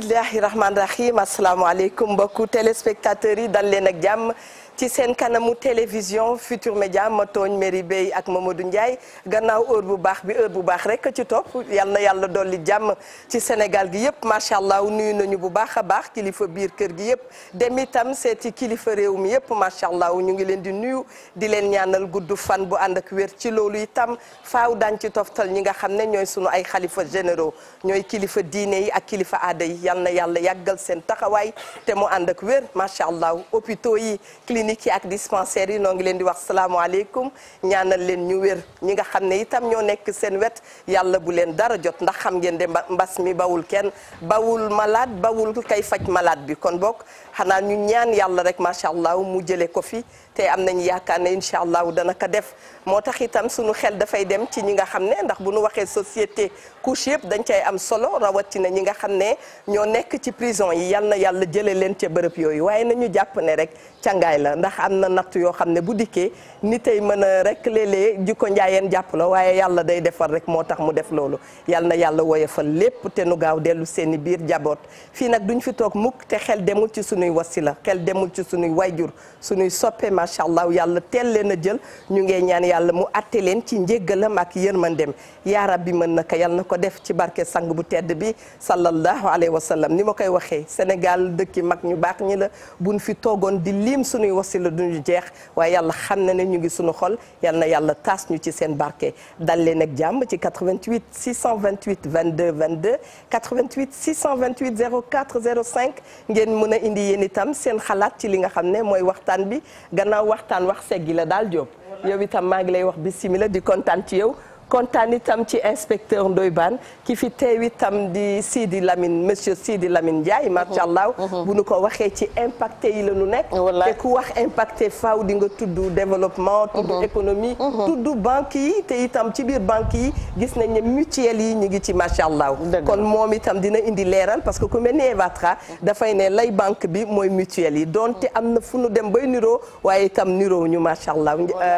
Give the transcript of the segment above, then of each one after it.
bismillahi rahmaani rahim asalaamaaleykum mbokku téléspectateurs yi dal leen ak jàmm ci seen kanamu télévision Futur Média ma tooñ Mary Bey ak Mamadou Ndiaye gannaaw heure bu baax rek ci topp yal na yàlla dolli jàmm ci Sénégal gi yëpp macha allah nuyu nañu bu baax a baax kilifa biir kër gi yëpp dem itam seeti kilifa réew mi yëpp macha allah ñu ngi leen di nuyu di leen ñaanal gudd fan bu ànd ak wér ci loolu itam faaw daañ ci toftal ñi nga xam ne ñooy sunu ay xalifa généraux ñooy kilifa diine yi ak kilifa aada yi yal na yàlla yàggal seen taxawaay te mu ànd ak wér macha allah hôpitaux yi cliniques yi ak dispensaires yi noo ngi leen di wax salaamaaleykum ñaanal leen ñu wér ñi nga xam ne itam ñoo nekk seen wet yàlla bu leen dara jot ndax xam ngeen de mbas mi bawul kenn bawul malade bawul kay faj malade bi kon bokk xanaa ñu ñaan yàlla rek macha allah mu jëlee ko fi te am nañu yaakaar ne incha allah dana ko def moo tax itam sunu xel dafay dem ci ñi nga xam ne ndax bu nu waxee société couche yëpp dañ cay am solo rawatina ñi nga xam ne ñoo nekk ci prison yi yal na yàlla jëlee leen ca bërëb yooyu waaye nañu jàpp ne rek càngaay la ndax am na natt yoo xam ne bu dikkee ni tey mën a rek léeg-léeg jikko njaayeen jàpp la waaye yàlla day defar rek moo tax mu def loolu yal na yàlla woyofal lépp te nu gaaw dellu seen i biir jaboot fii nag duñ fi toog mukk te xel demul ci sunuy wasila xel demul ci sunuy wayjur sunuy soppe macha allah yàlla teel leen a jël ñu ngee ñaan yàlla mu atte leen ci njéggalam ak yërmandem yaa rabbi mën na ko yal na ko def ci barke sang bu tedd bi sallallahu alayhi wa sallam ni ma koy waxee Sénégal dëkki mag ñu baax ñi la buñ fi toogoon di lim sunuy wasila duñu jeex waaye yàlla xam na ne ñu ngi sunu xol yal na yàlla taas ñu ci seen barke dal leen ak jàmm ci 88 628 22 22 88 628 04 05 ngeen mën a indi yéen itam seen xalaat ci li nga xam ne mooy waxtaan bi gannaaw waxtaan wax seggi la daal Diop yow itam maa ngi lay wax bismillah di kontaan ci yow kontaan itam ci inspecteur Ndoye Bane ki fi teew itam di Sidi Lamine monsieur Sidi Lamine Ndiaye macha allah bu nu ko waxee ci impacté yi la nu nekk te ku wax impacté faaw di nga tudd développement tudd économie tudd banque yi te itam ci biir banque yi gis nañ ne mutuelle yi ñu ngi ci macha allah kon moom itam dina indi leeral parce que ku mel ni Evatra dafay ne lay banque bi mooy mutuelle yi donte am na fu nu dem bay niroo waaye itam niroo ñu macha allah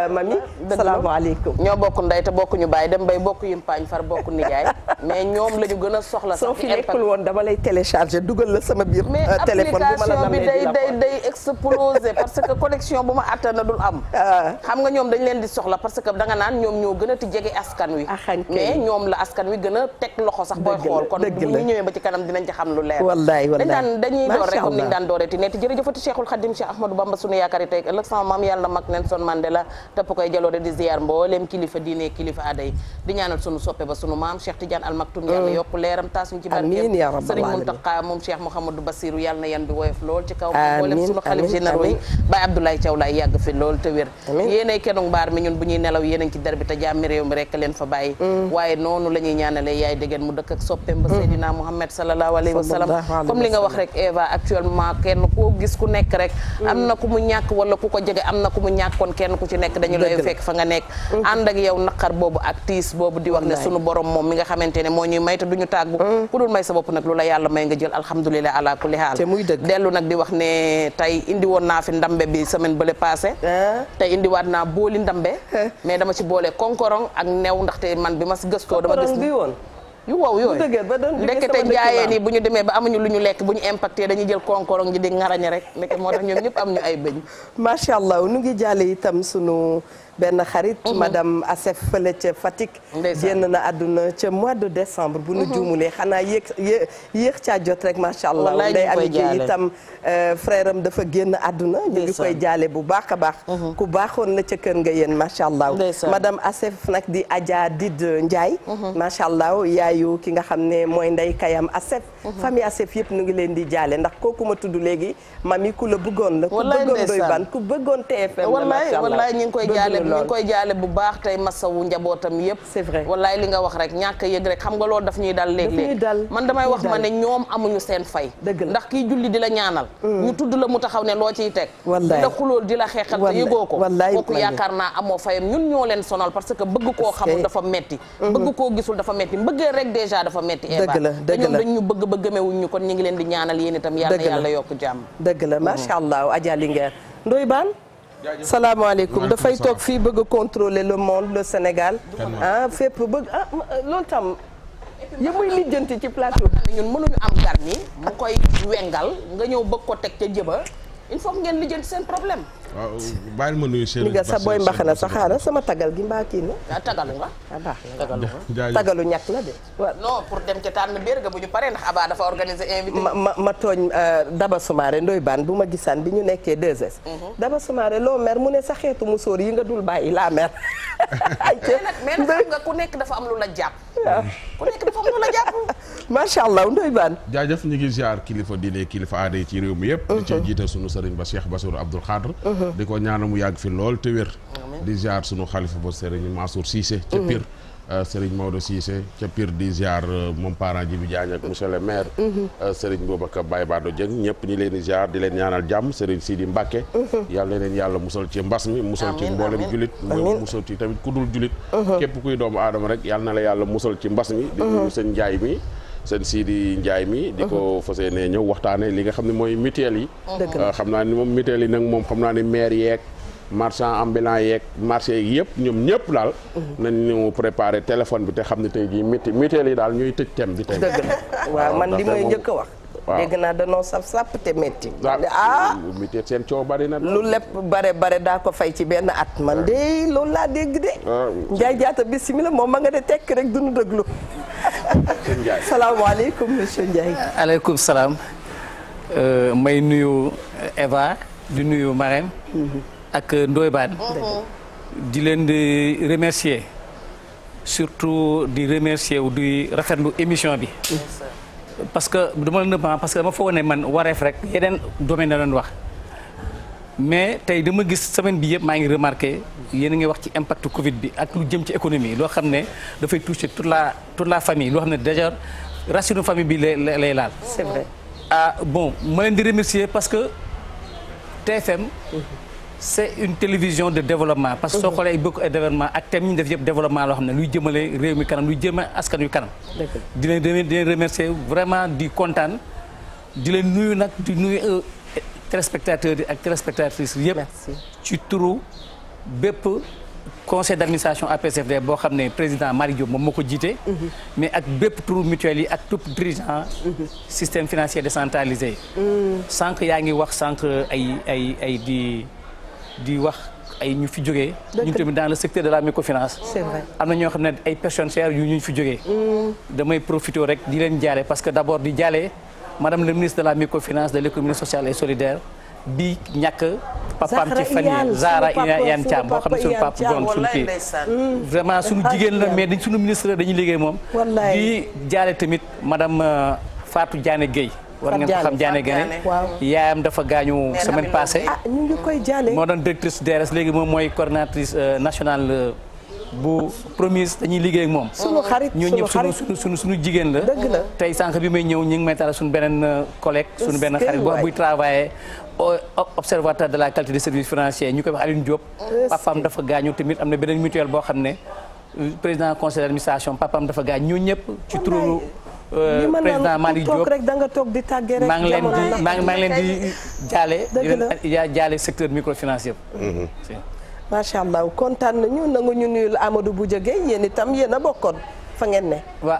mami salaamaaleykum ñoo bokk ndey te bokkuñu baay dem bay bokk yimpaañ far bokk nijaay mais ñoom la ñu gën a soxla sax soo fi nekkul woon dama lay télécharger dugal la sama biir téléphone bu ma la namee mais day exploser parce que connexion bu ma attana dul am xam nga ñoom dañ leen di soxla parce que danga naan ñoom ñoo gën a ti jege askan wi mais ñoom la askan wi gën a teg loxo sax booy xool kon bu ñu ñëwee ba ci kanam dinañ ci xam lu leer wallaay dañuy door rek comme niñ daan dooreeti neeti jërëjëfati Cheikhul Khadim Cheikh Ahmadou Bamba sunu yaakaar yi tey ëllëg sama maam yàlla mag Nelson Mandela tëpp koy jaloore di ziar mbooleem kilifa diine kilifa aada yi di ñaanal sunu soppe ba sunu maam Cheikh Tidiane Al Maktoum yàlla yokk leeram taas ñu ci barkeem Serigne Mountakha moom Cheikh Mouhamadou Bassirou yàlla na yan bi woyof lool ci kaw mboolem sunu xalif généraux yi Baye Abdoulaye Thiaw Laye yàgg fi lool te wér yéenay kenung mbaar mi ñun bu ñuy nelaw yéenañ ci der bi te jàmmi réew mi rek leen fa bàyyi waaye noonu la ñuy ñaanalee yaay déggeen mu dëkk ak soppeem ba Seydina Mouhamed sallallahu alayhi wa sallam comme li nga wax rek Eva actuellement kenn koo gis ku nekk rek am na ku mu ñàkk wala ku ko jege am na ku mu ñàkk kon kenn ku ci nekk dañu lay fekk fa nga nekk ànd ak yow naqar boobu ak tiis boobu di wax ne sunu borom moom mi nga xamante ne moo ñuy may te duñu tàggu ku dul may sa bopp nag lu la yàlla may nga jël alhamdulilah ala kulli haal dellu nag di wax ne tey indi woon naa fi ndambe bi semaine bële passé tey indiwaat naa booli ndambe mais dama ci boole konkorong ak new ndaxte man bi ma si gëstoo dama gis yu wow yooyu ndekete njaayeen yi bu ñu demee ba amuñu lu ñu lekk bu ñu impacté dañuy jël konkorong ji di ngarañ rek ndeke moo tax ñoom ñëpp am ñu ay bëñ macha allah nu ngi jàlle itam sunu benn xarit madame Assef fële ca Fatick génn na àdduna ca mois de décembre bu nu juumulee xanaa yéex caa jot rek macha allah day am ci itam frère am dafa génn àdduna ñu ngi koy jaale bu baax a baax ku baaxoon la ca kër nga yéen macha allah madame Assef nag di Adja Did Ndiaye macha allah yaayu ki nga xam ne mooy ndey kayam Assef famille Assef yëpp nu ngi leen di jaale ndax kooku ma tudd léegi mami ku la bëggoon la ku bëggoon Ndoye Bane ku bëggoon TFM la macha allah wallaay ñu ngi koy jaale ñu ngi koy jaale bu baax tey masawu njabootam yëpp c'est vrai wallaay li nga wax rek ñàkk yëg rek xam nga loolu daf ñuy dal léeg-léeg man damay wax ma ne ñoom amuñu seen fay ndax kii julli di la ñaanal ñu tudd la mu taxaw ne loo ciy teg di la xulool di la xeexal te yëgoo ko kooku yaakaar naa amoo fayam ñun ñoo leen sonal parce que bëgg koo xamul dafa metti bëgg koo gisul dafa metti mbëggee rek déjà dafa metti Eva te ñoom dañ ñu bëgg ba gëmewuñ ñu kon ñu ngi leen di ñaanal yéen itam yàlla yàlla yokk jàmm dëgg la macha allah Adja Linguère Ndoye Bane salaamaaleykum dafay toog fii bëgg a contrôler le monde le Sénégal fépp bëgg loolu tam ya muy lijjanti ci plateau bi. ñun mënuñu am gan ñi mu koy wengal nga ñëw bëgg ko teg ca jëba il faut ngeen lijjanti seen problème. waaw bàyyil ma nuyu Cheikh. ni nga sa booy mbaxana sa xaaral sama tagal gi mbaa kii na. ah tagalu nga. ah baax jaajëf tagalu ñàkk la de. waaw non pour dem ca tànn biir ga bu ñu paree ndax Aba dafa organiser invité. ma tooñ Daba Soumaré Ndoye Bane bu ma gisaan bi ñu nekkee 2S. Daba Soumaré loo mer mu ne sa xeetu musóor yi nga dul bàyyi laa mer. mais nag xam nga ku nekk dafa am lu la jàpp. waaw ku nekk dafa am lu la jàpp. macha allah Ndoye Bane. jaajëf ñu ngi ziar kilifa diine kilifa aada yi ci réew mi yëpp. di ci jiital sunu sëriñ ba Cheikh Bassirou Abdoul Khadr. di ko ñaanal mu yàgg fi lool te wér. di ziar sunu xalifa ba sëriñ Mansour Cissé. ca Pire sëriñ Maodo Cissé ca Pire di ziar moom parent Djibi Diagne ak monsieur le maire. sëriñ Boubacar Baye Bado Dieng ñëpp ñi leen di ziar di leen ñaanal jàmm sëriñ Sidi Mbacke. yàlla na leen yàlla musal ci mbas mi. musal ci mboolem julit musal ci tamit ku dul julit. képp kuy doomu aadama rek yàlla na la yàlla musal ci mbas mi. di nuyu seen njaay mi. seen Sidi Ndiaye mi di ko fas yéene ñëw waxtaane li nga xam ne mooy mutuelle yi. xam naa ni moom mutuelle yi nag moom xam naa ni maire yeeg marchand ambulant yeeg marché yeeg yëpp ñoom ñëpp daal nañ ñu préparé téléphone bi te xam ne tey jii mutuelle yi daal ñuy tëj thème bi tey. dëgg la waaw man li may njëkk a wax. waaw dégg naa danoo saf sàpp te métti. mutuelle seen coow bari na. lu lépp bare daa ko fay ci benn at man de loolu laa dégg de. Ndiaye Diatta bisimilah moom ma nga de tekk rek duñu déglu. salaamaaleykum monsieur Ndiaye. aleykum salaam. may nuyu Eva di nuyu Marème. ak Ndoye Bane. di leen di remercier surtout di remercier wu di rafetlu émission bi. parce que dama foog ne man wareef rek yeneen domaine la doon wax mais tey dama gis semaine bi yëpp maa ngi remarqué yéen a ngi wax ci impact Covid bi ak lu jëm ci économie loo xam ne dafay toucher toute la famille loo xam ne déjà racine famille bi lay laal. c'est vrai. bon ma leen di remercier parce que TFM. c'est une télévision de développement parce que soo xoolee beaucoup ay développement ak thème ñu def yëpp développement loo xam ne luy jëmale réew mi kanam luy jëmale askan wi kanam. di leen remercier vraiment di kontaan di leen nuyu nag di nuyu téléspectateurs yi ak téléspectatrices yëpp. ci turu bépp conseil d'administration APSFD boo xam ne président Malick Diop moom moo ko jiite. mais ak bépp turu mutuelle yi ak tout dirigeant. système financier décentralisé. sànq yaa ngi wax sànq ay di wax ay ñu fi jógee. ñu tamit dans le secteur de la microfinance. c'est vrai am na ñoo xam ne ay personnes chères yu ñu fi jógee. damay profiter rek di leen jaale parce que d'abord di jaale madame le ministre de la microfinance de l'économie sociale et solidaire bi ñàkk papaam ci fan yi Zahra Iyane Thiam boo xam ne suñu papa doon suñu kii vraiment suñu jigéen la mais dañ suñu ministre dañuy liggéey moom. di jaale tamit madame Fatou Diané Gueye. war ngeen ko xam Diané Gueye yaayam dafa gaañu semaine passée. ñu ngi koy jaale. moo doon directrice DRS léegi moom mooy coordinatrice nationale bu Promise dañuy liggéey ak moom. sunu xarit ñoo ñëpp suñu jigéen la. dëgg la tey sànq bi may ñëw ñu ngi may taal suñu beneen collègue. suñu benn xarit buy travailler observateur de la qualité des services financiers ñu koy wax Aline Diop. papaam dafa gaañu tamit am na beneen mutuelle boo xam ne président conseil d'administration papaam dafa gaañ ñoo ñëpp ci turu. président Malick Diop rek da nga toog di tàggee rek. maa ngi leen di jaale secteur microfinance yëpp. macha allah kontaan nañu nangu ñu nuyul Amadou Boudia Gueye yéen itam yéen a bokkoon fa ngeen ne. waaw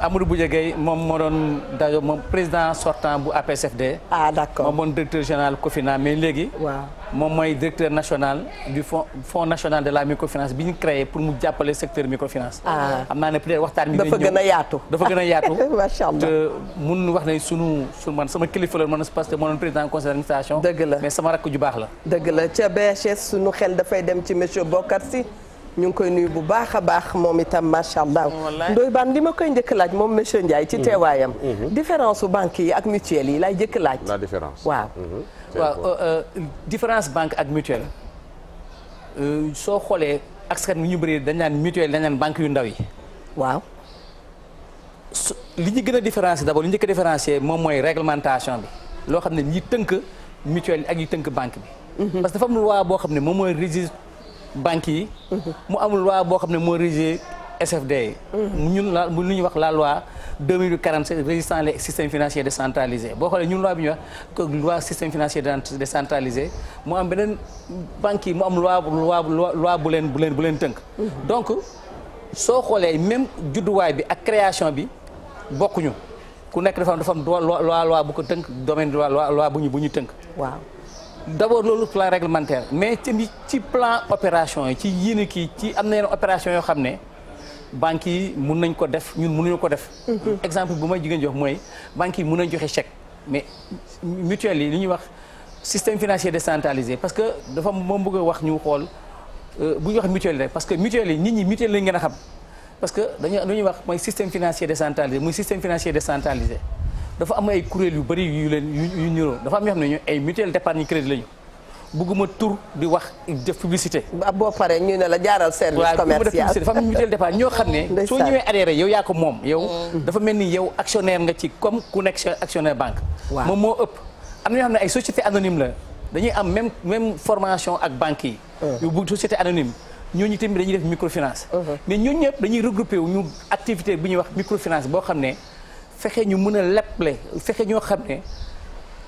Amadou Boudia Gueye moom moo doon dajo moom président sortant bu APSFD. d'accord moom mooy directeur général COFINA mais léegi. waaw moom mooy directeur national du fonds national de la microfinance bi ñu créé pour mu jàppale secteur microfinance. xam naa ne peut-être waxtaan bi dafa gën a yaatu. macha allah te mun wax ne sunu man sama kilifa la man parce que moo doon président conseil d'administration. dëgg la mais sama rakk ju baax la. dëgg la ca BHS sunu xel dafay dem ci monsieur Bokar Sy ñu ngi koy nuyu bu baax a baax moom itam macha allah. Ndoye Bane li ma koy njëkk laaj moom monsieur Ndiaye ci teewaayam. différence su banques yi ak mutuelles yi laay njëkk laaj. la différence waaw. différence banque ak mutuelle soo xoolee askan wi ñu bëri dañ naan mutuelle dañ naan banque yu ndaw yi. waaw. li ñu gën a différencier d'abord li ñu njëkk a différencier moom mooy réglementation bi loo xam ne ñi tënk mutuelle ak ñi tënk banque bi. parce que dafa am loi boo xam ne moom mooy régir banques yi. mu amul loi boo xam ne moo régir SFD yi. ñun la lu ñuy wax la loi 2047 régissant les systèmes financiers décentralisés boo xoolee ñun loi bi ñuy wax que loi système financier décentralisé mu am beneen banques yi mu am loi bu leen tënk. donc soo xoolee même judduwaay bi ak création bi bokkuñu ku nekk dafa am loi bu ko tënk domaine loi bu ñu tënk. waaw d'abord loolu plan réglementaire mais tamit ci plan opération yi ci yéen kii ci am na yenn opération yoo xam ne banques yi mun nañ ko def ñun mënuñu ko def. exemple bu may jigéen jox mooy banques yi mun nañ joxe chèque mais mutuelle yi li ñuy wax système financier décentralisé parce que dafa moom bëgg a wax ñu xool bu ñu wax mutuelle rek parce que mutuelle yi nit ñi mutuelle lañ gën a xam parce que dañuy wax mooy système financier décentralisé muy système financier décentralisé. dafa am ay kuréel yu bëri yu niroo dafa am yoo xam ne ay mutuelle d'épargne crédit lañu bëgguma tur di wax def publicité. boo paree ñu ne la jaaral service commercial dafa am mutuelle d'épargne ñoo xam ne. soo ñëwee adhéré yow yaa ko moom. yow dafa mel ni yow actionnaire nga ci comme ku nekk actionnaire banque. moom moo ëpp. am na ñoo xam ne ay société anonyme la dañuy am même formation ak banques yi. yu bu société anonyme ñooñu tamit dañuy def microfinance. mais ñooñu ñëpp dañuy regroupé wu ñu activité bi ñuy wax microfinance boo xam ne. fexe ñu mën a leble fexe ñoo xam ne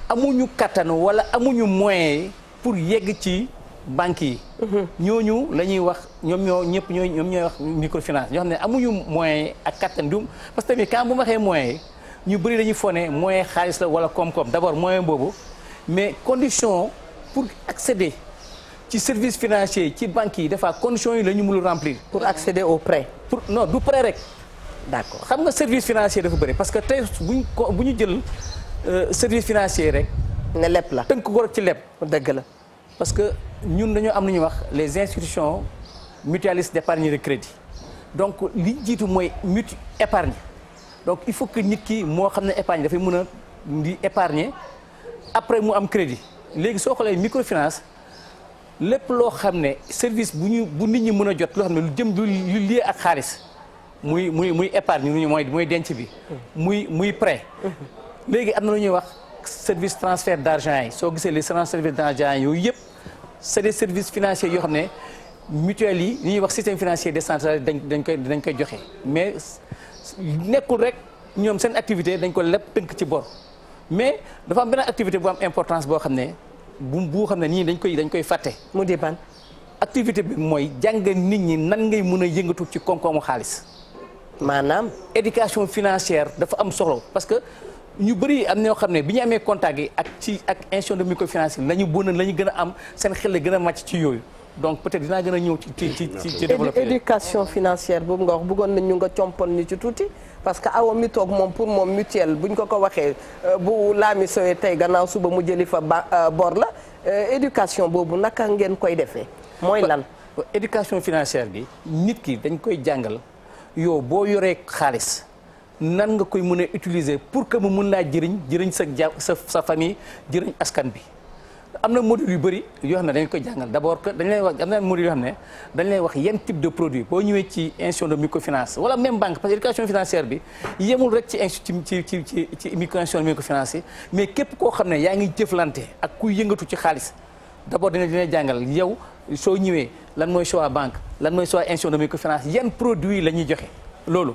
amuñu kattan wala amuñu moyen pour yegg ci banques yi. ñooñu la ñuy wax ñoom ñooy wax microfinance ñoo xam ne amuñu moyen ak kattan du parce que tamit quand bu ma waxee moyen ñu bëri dañuy fone moyen xaalis la wala koom-koom d'abord moyen boobu mais condition pour accéder ci service financier ci banques yi dafa conditions yi la ñu mënul remplir. pour accéder au prêt. non du prêt rek. d'accord xam nga service financier dafa bëri parce que tey bu ñu jël service financier rek. ne lepp la tënk ko rek ci lepp. dëgg la parce que ñun dañoo am lu ñuy wax les institutions mutualistes d'épargne de crédit donc li jiitu mooy épargne donc il faut que nit ki moo xam ne épargne dafay mën a di épargner après mu am crédit léegi soo xoolee microfinance lépp loo xam ne service bu nit ñi mën a jot loo xam ne lu jëm lu lié ak xaalis. muy épargne ñu mooy denc bi muy prêt léegi am na lu ñuy wax service transfert d'argent yi soo gisee les services d'argent yooyu yëpp c'est des services financiers yoo xam ne mutuelles yi li ñuy wax système financier décentralisé dañ koy joxe mais nekkul rek ñoom seen activité dañ ko lépp tënk ci bor mais dafa am beneen activité bu am importance boo xam ne bu xam ne nii dañ koy fàtte. mu di ban activité bi mooy jàngal nit ñi nan ngay mën a yëngatu ci koom-koomu xaalis. maanaam éducation financière dafa am solo parce que ñu bëri am ñoo xam ne bi ñu amee contact yi ak institution de microfinance la ñu gën a am seen xel la gën a màcc ci yooyu donc peut-être dinaa gën a ñëw ci développer éducation financière boobu nga wax bëggoon nañ ñu nga compon ñu ci tuuti parce que awa mi toog moom pour moom mutuelle buñ ko waxee bu laami sowee tey gannaaw suba mu jëli fa bor la éducation boobu naka ngeen koy defee mooy lan éducation financière bi nit ki dañ koy jàngal yow boo yoree xaalis nan nga koy mën a utiliser pour que mu mun laa jëriñ sa famille jëriñ askan bi am na module yu bëri yoo xam ne dañ koy jàngal d'abord que dañ lay wax am na module yoo xam ne dañ lay wax yan type de produit boo ñëwee ci institution de microfinance wala même banque parce que éducation financière bi yemul rek ci institution de microfinance yi mais képp koo xam ne yaa ngi jëflante ak kuy yëngatu ci xaalis d'abord dina jàngal yow soo ñëwee lan mooy choix banque lan mooy choix institution de microfinance yan produit la ñuy joxe loolu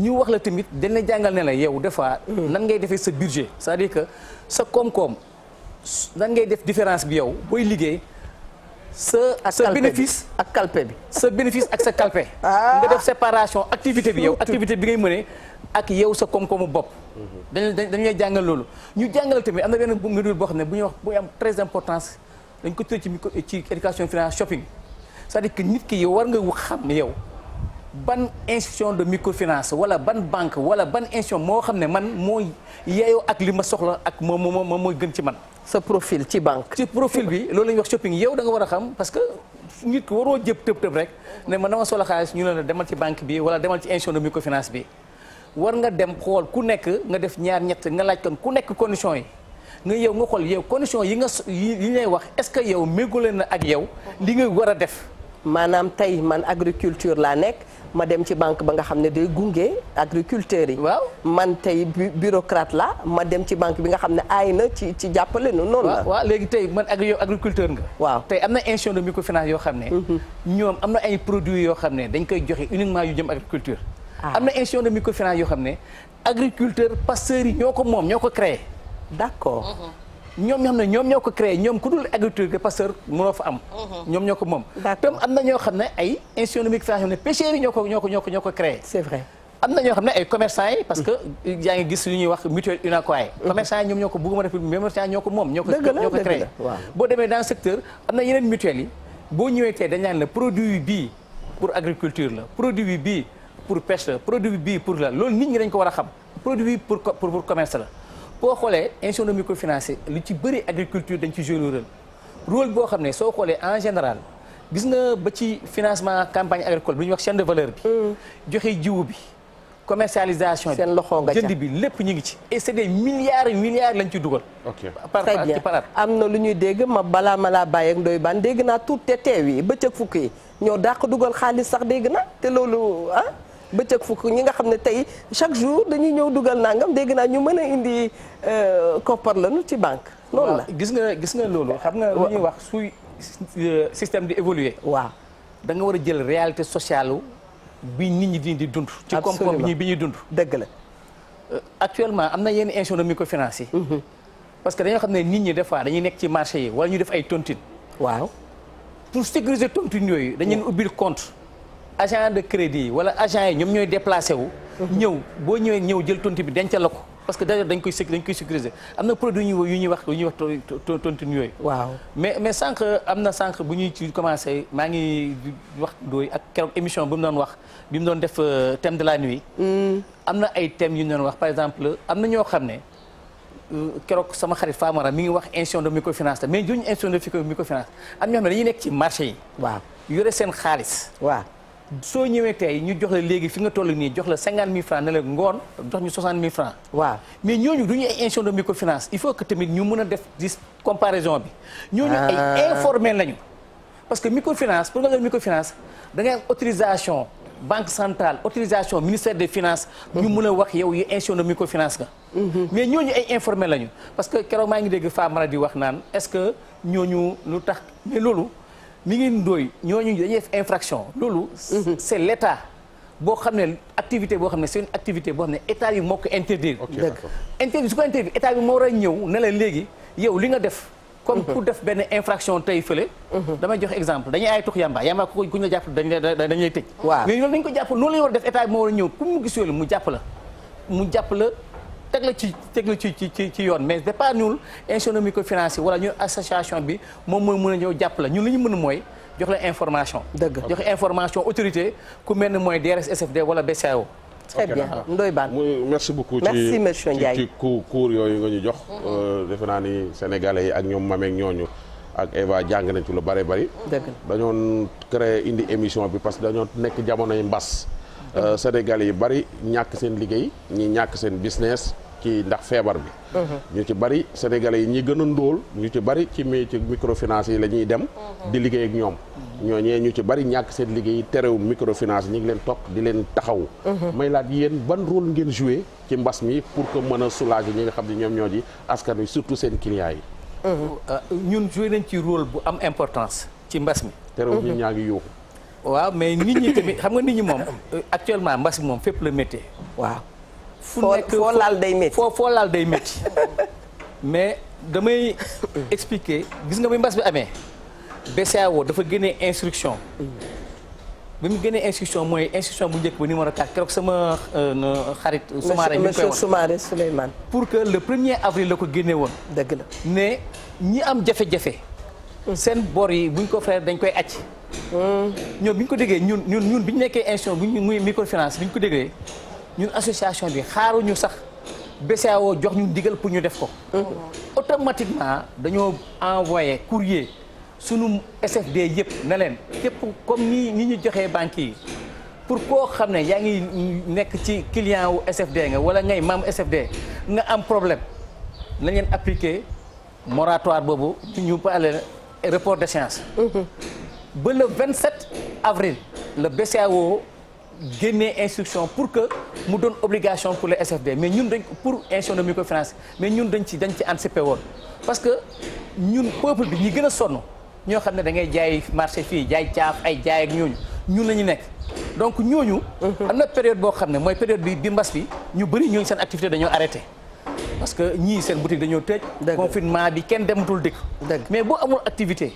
ñu wax la tamit dañ la jàngal ne la yow des fois nan ngay defee sa budget c'est-à-dire que sa koom-koom nan ngay def différence bi yow booy liggéey sa bénéfice ak calpe bi sa bénéfice ak sa calpe nga def séparation activité bi yow activité bi ngay mëne ak yow sa koom-koomu bopp dañ lay jàngal loolu ñu jàngal tamit am na benn module boo xam ne bu ñuy wax bu am très importance dañ ko tëj ci éducation finance shopping c'est-à-dire que nit ki yow war nga xam ne yow ban institution de microfinance wala ban banque wala ban institution moo xam ne man mooy yeeyoo ak li ma soxla ak moom mooy gën ci man. sa profil ci banque. ci profil bi loolu la ñuy wax shopping yow da nga war a xam parce que nit ki waroo tëb rek ne man dama soxla xaalis ñu ne la demal ci banque bi wala demal ci institution de microfinance bi war nga dem xool ku nekk nga def ñaar ñett nga laaj kon ku nekk condition yi. nga yow nga xool yow condition yi ngay wax est-ce que yow méngale na ak yow li nga war a def. maanaam tey man agriculture laa nekk ma dem ci banque ba nga xam ne day gunge agriculteurs yi. waaw man tey bureaucrate la ma dem ci banque bi nga xam ne aay na ci jàppale nu noonu la. waaw léegi tey man yow agriculteur nga. waaw tey am na institution de microfinance yoo xam ne. ñoom am na ay produits yoo xam ne dañ koy joxe uniquement yu jëm agriculture. am na institution de microfinance yoo xam ne agriculteur pasteurs yi ñoo ko moom ñoo ko créé. d'accord. ñoom ñoo xam ne ñoom ñoo ko créé ñoom ku dul agriculture pasteur mënoo fa am. ñoom ñoo ko moom. tam am na ñoo xam ne ay institution de microfinance yoo xam ne pêcheurs yi ñoo ko créé. c'est vrai. am na ñoo xam ne ay commerçants yi parce que yaa ngi gis lu ñuy wax mutuelle Unacois commerçants yi ñoom ñoo ko bëgguma def commerçants ñoo ko moom ñoo ko créé boo demee dans le secteur am na yeneen mutuelles yi boo ñëwee tey dañ naan la produit bii pour agriculture la produit bii pour pêche la produit bii pour la loolu nit ñi dañ ko war a xam produit pour commerce la boo xoolee institution de microfinance lu ci bëri agriculture dañ ci jouer rôle boo xam ne soo xoolee en général gis nga ba ci financement campagne agricole bi ñuy wax chaîne de valeur bi joxe jiwu bi commercialisation bi seen loxo nga ca jënd bi lépp ñu ngi ci et c'est des milliards lañ ci dugal très bien am na lu ñuy dégg ma balaa ma laa bàyyi ak Ndoye Bane dégg naa tuut te teew yi bëccëg fukk yi ñoo dàq dugal xaalis sax dégg na te loolu bëccëg fukk ñi nga xam ne tey chaque jour dañuy ñëw dugal nangam dégg naa ñu mën a indi koppar lañu ci banque loolu la gis nga loolu xam nga lu ñuy wax suy système di évoluer waaw da nga war a jël réalité sociale bi nit ñi di dund ci koom-koom bi ñuy dund dëgg la actuellement am na yenn institution de microfinance yi parce que dañoo xam ne nit ñi des fois dañuy nekk ci marché yi wala ñu def ay tontine waaw pour sécuriser tontine yooyu dañu leen ubbil compte agent de crédit yi wala agent yi ñoom ñooy déplacé wu ñëw boo ñëw jël tontine bi dencal la ko parce que d'ailleurs dañ koy sécuriser am na produit yu ñuy wax tontine yooyu waaw mais sànq am na sànq bu ñuy ci commencé maa ngi wax Ndoye ak keroog émission bi mu doon wax bi mu doon def thème de la nuit am na ay thèmes yu ñu doon wax par exemple am na ñoo xam ne keroog sama xarit Famara mi ngi wax institution de microfinance mais juñ institution de microfinance am ñoo xam ne dañuy nekk ci marché yi waaw yore seen xaalis waaw soo ñëwee tey ñu jox la léegi fi nga toll nii jox la 50 000 francs ne la ngoon jox ñu 60 000 francs waaw mais ñooñu du ñu ay institution de microfinance il faut que tamit ñu mën a def dis comparaison bi ñooñu ay informel lañu parce que microfinance pour nga def microfinance da ngay am autorisation banque centrale autorisation ministère des finances ñu mën a wax yow yi institution de microfinance nga mais ñooñu ay informel lañu parce que keroog maa ngi dégg Famara di wax naan est-ce que ñooñu lu tax mais loolu mi ngi Ndoye ñooñu dañuy def infraction loolu c'est l'état boo xam ne activité boo xam ne c'est une activité boo xam ne état yi moo ko interdire interdire su ko interdire état bi moo war a ñëw ne la léegi yow li nga def comme pour def benn infraction tey fële damay jox exemple dañuy ay tux yamba ku ñu la jàpp dañ lay tëj mais loolu dañ ko jàpp noonu la ñu war a def état bi moo war a ñëw pour mu gis yoolu mu jàpp la teg la ci yoon mais c'est pas ñun institution de microfinance wala ñun association bi moom mooy mën a ñëw jàpp la ñun li ñu mën mooy jox la information jox information autorité ku mel ne mooy DRSSFD wala BCEAO très bien Ndoye Bane merci beaucoup merci monsieur Ndiaye ci cours yooyu nga ñu jox defe naa ni sénégalais yi ak ñoom mameeg ñooñu ak Eva jàng nañ ci lu bari bari dañoo créé indi émission bi parce que dañoo nekk jamonoy mbas sénégalais yi bari ñàkk seen liggéey ñi ñàkk seen business ci ndax feebar bi ñu ci bari sénégalais yi ñi gën a ndóol ñu ci bari ci microfinance yi la ñuy dem di liggéey ak ñoom ñooñee ñu ci bari ñàkk seen liggéey terewul microfinance ñi ngi leen topp di leen taxaw may laaj yéen ban rôle ngeen joué ci mbas mi pour que mën a soulager ñi nga xam ne ñoom ñoo di askan wi surtout seen clients yi ñun joué nañ ci rôle bu am importance ci mbas mi terewul ñi ñaa ngi yuuxu waaw mais nit ñi tamit xam nga nit ñi moom actuellement mbas mi moom fépp la métti waaw foo laal day métti foo laal day métti mais damay expliquer gis nga bi mbas bi amee BCEAO dafa génnee instruction bi mu génnee instruction mooy instruction bu njëkk ba numéro 4 keroog sama xarit Soumaré monsieur Soumaré Souleymane pour que le 1er avril la ko génne woon dëgg la ne ñi am jafe-jafe seen bor yi buñ ko fayee dañ koy acc ñoom bi ñu ko déggee ñun bi ñu nekkee institution bu muy microfinance bi ñu ko déggee ñun association bi xaaruñu sax BCEAO jox ñu ndigal pour ñu def ko automatiquement dañoo envoyé courrier sunu SFD yëpp na leen képp comme ni ñu joxee banques yi pour koo xam ne yaa ngi nekk ci client wu SFD nga wala ngay membre SFD nga am problème nañ leen appliquer moratoire boobu ñu parle report d'échéance ba le 27 avril le BCEAO génnee instruction pour que mu doon obligation pour les SFD mais ñun dañ pour institution de microfinance mais ñun dañ ci anticiper woon parce que ñun peuple bi ñi gën a sonn ñoo xam ne da ngay jaay marché fii jaay caaf ay jaay ak ñun la ñu nekk donc ñooñu am na période boo xam ne mooy période bi mbas bi ñu bëri ñooñu seen activité dañoo arrêté parce que ñii seen boutique dañoo tëj confinement bi kenn dematul dëkk mais boo amul activité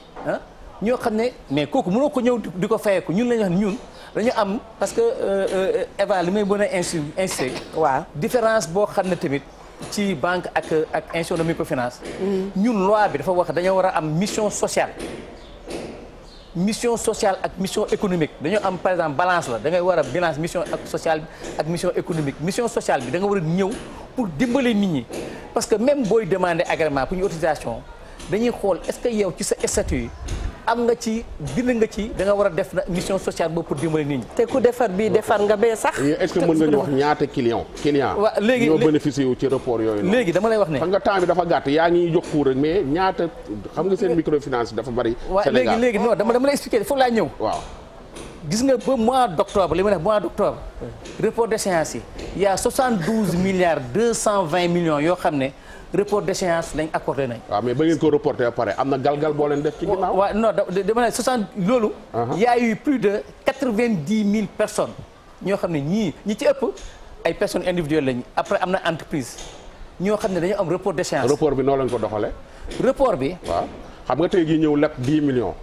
ñoo xam ne mais kooku mënoo ko ñëw di ko fayeeku ñun la ñu wax ñun dañu am parce que Eva li may mën a insisté waaw différence boo xam ne tamit ci banque ak institution de microfinance ñun loi bi dafa wax dañoo war a am mission sociale ak mission économique dañoo am par exemple balance la da ngay war a balance mission sociale bi ak mission économique mission sociale bi da nga war a ñëw pour dimbale nit ñi parce que même booy demander agrément pour ñu autorisation dañuy xool est-ce que yow ci sa statut yi am nga ci bind nga ci da nga war a def na mission sociale boobu pour dimbali nit ñi. te ku defar bii defar nga bee sax. est-ce que mën nga ñu wax ñaata client waaw léegi ñoo bénéficié wu ci report yooyu noonu. léegi dama lay wax ne. xam nga temps bi dafa gàtt yaa ngi jox cours rek mais ñaata xam nga seen microfinance dafa bari. Sénégal waaw léegi non dama lay expliquer foofu laa ñëw. waaw. gis nga ba mois d'octobre li ma def mois d'octobre report d'échéance yi il y a 72 milliards 220 millions yoo xam ne report d'échéance lañ accordé nañ. waaw mais ba ngeen ko reporté ba pare am na galgal boo leen def ci ginnaaw. waaw non dama ne 60 loolu. y a eu plus de 90 000 personnes ñoo xam ne ñi ci ëpp ay personnes individuelles lañu après am na entreprise ñoo xam ne dañoo am report d'échéance. report bi noo leen ko doxalee. report bi. waaw xam nga tey jii ñëw leb 10 millions.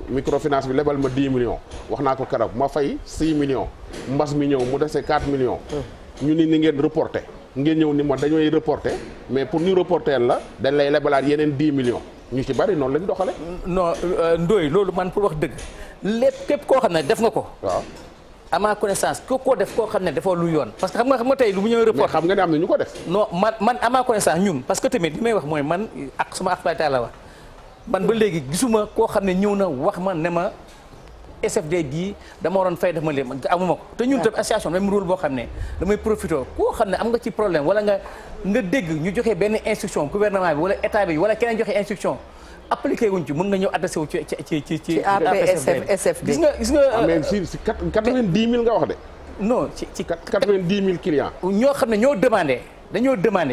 microfinance bi lebal ma 10 millions wax naa ko keroog ma fay 6 millions mbas mi ñëw mu dese 4 millions. ñu ni ngeen reporté ngeen ñëw ni ma dañooy reporté mais pour ñu reporter la dañ lay lebalaat yeneen 10 millions ñu ci bari noonu lañ doxale non Ndoye loolu man pour wax dëgg lépp képp koo xam ne def nga ko. waaw. à ma connaissance koo def koo xam ne defoo lu yoon. parce que xam nga tey lu mu ñëw report. mais xam nga ne am na ñu ko def. non man à ma connaissance ñun parce que tamit li may wax mooy man ak suma axpata la wax. man ba léegi gisuma koo xam ne ñëw na wax ma ne ma SFD gii dama waroon fay def ma léegi amuma ko te ñun tam association même rôle boo xam ne damay profité koo xam ne am nga ci problème wala nga dégg ñu joxe benn instruction gouvernement bi wala état bi wala keneen joxe instruction appliqué wuñ ci mën nga ñëw adressé wu ci APSFD gis nga mais si 90 000 nga wax de. non ci 90 000 clients. ñoo xam ne ñoo demandé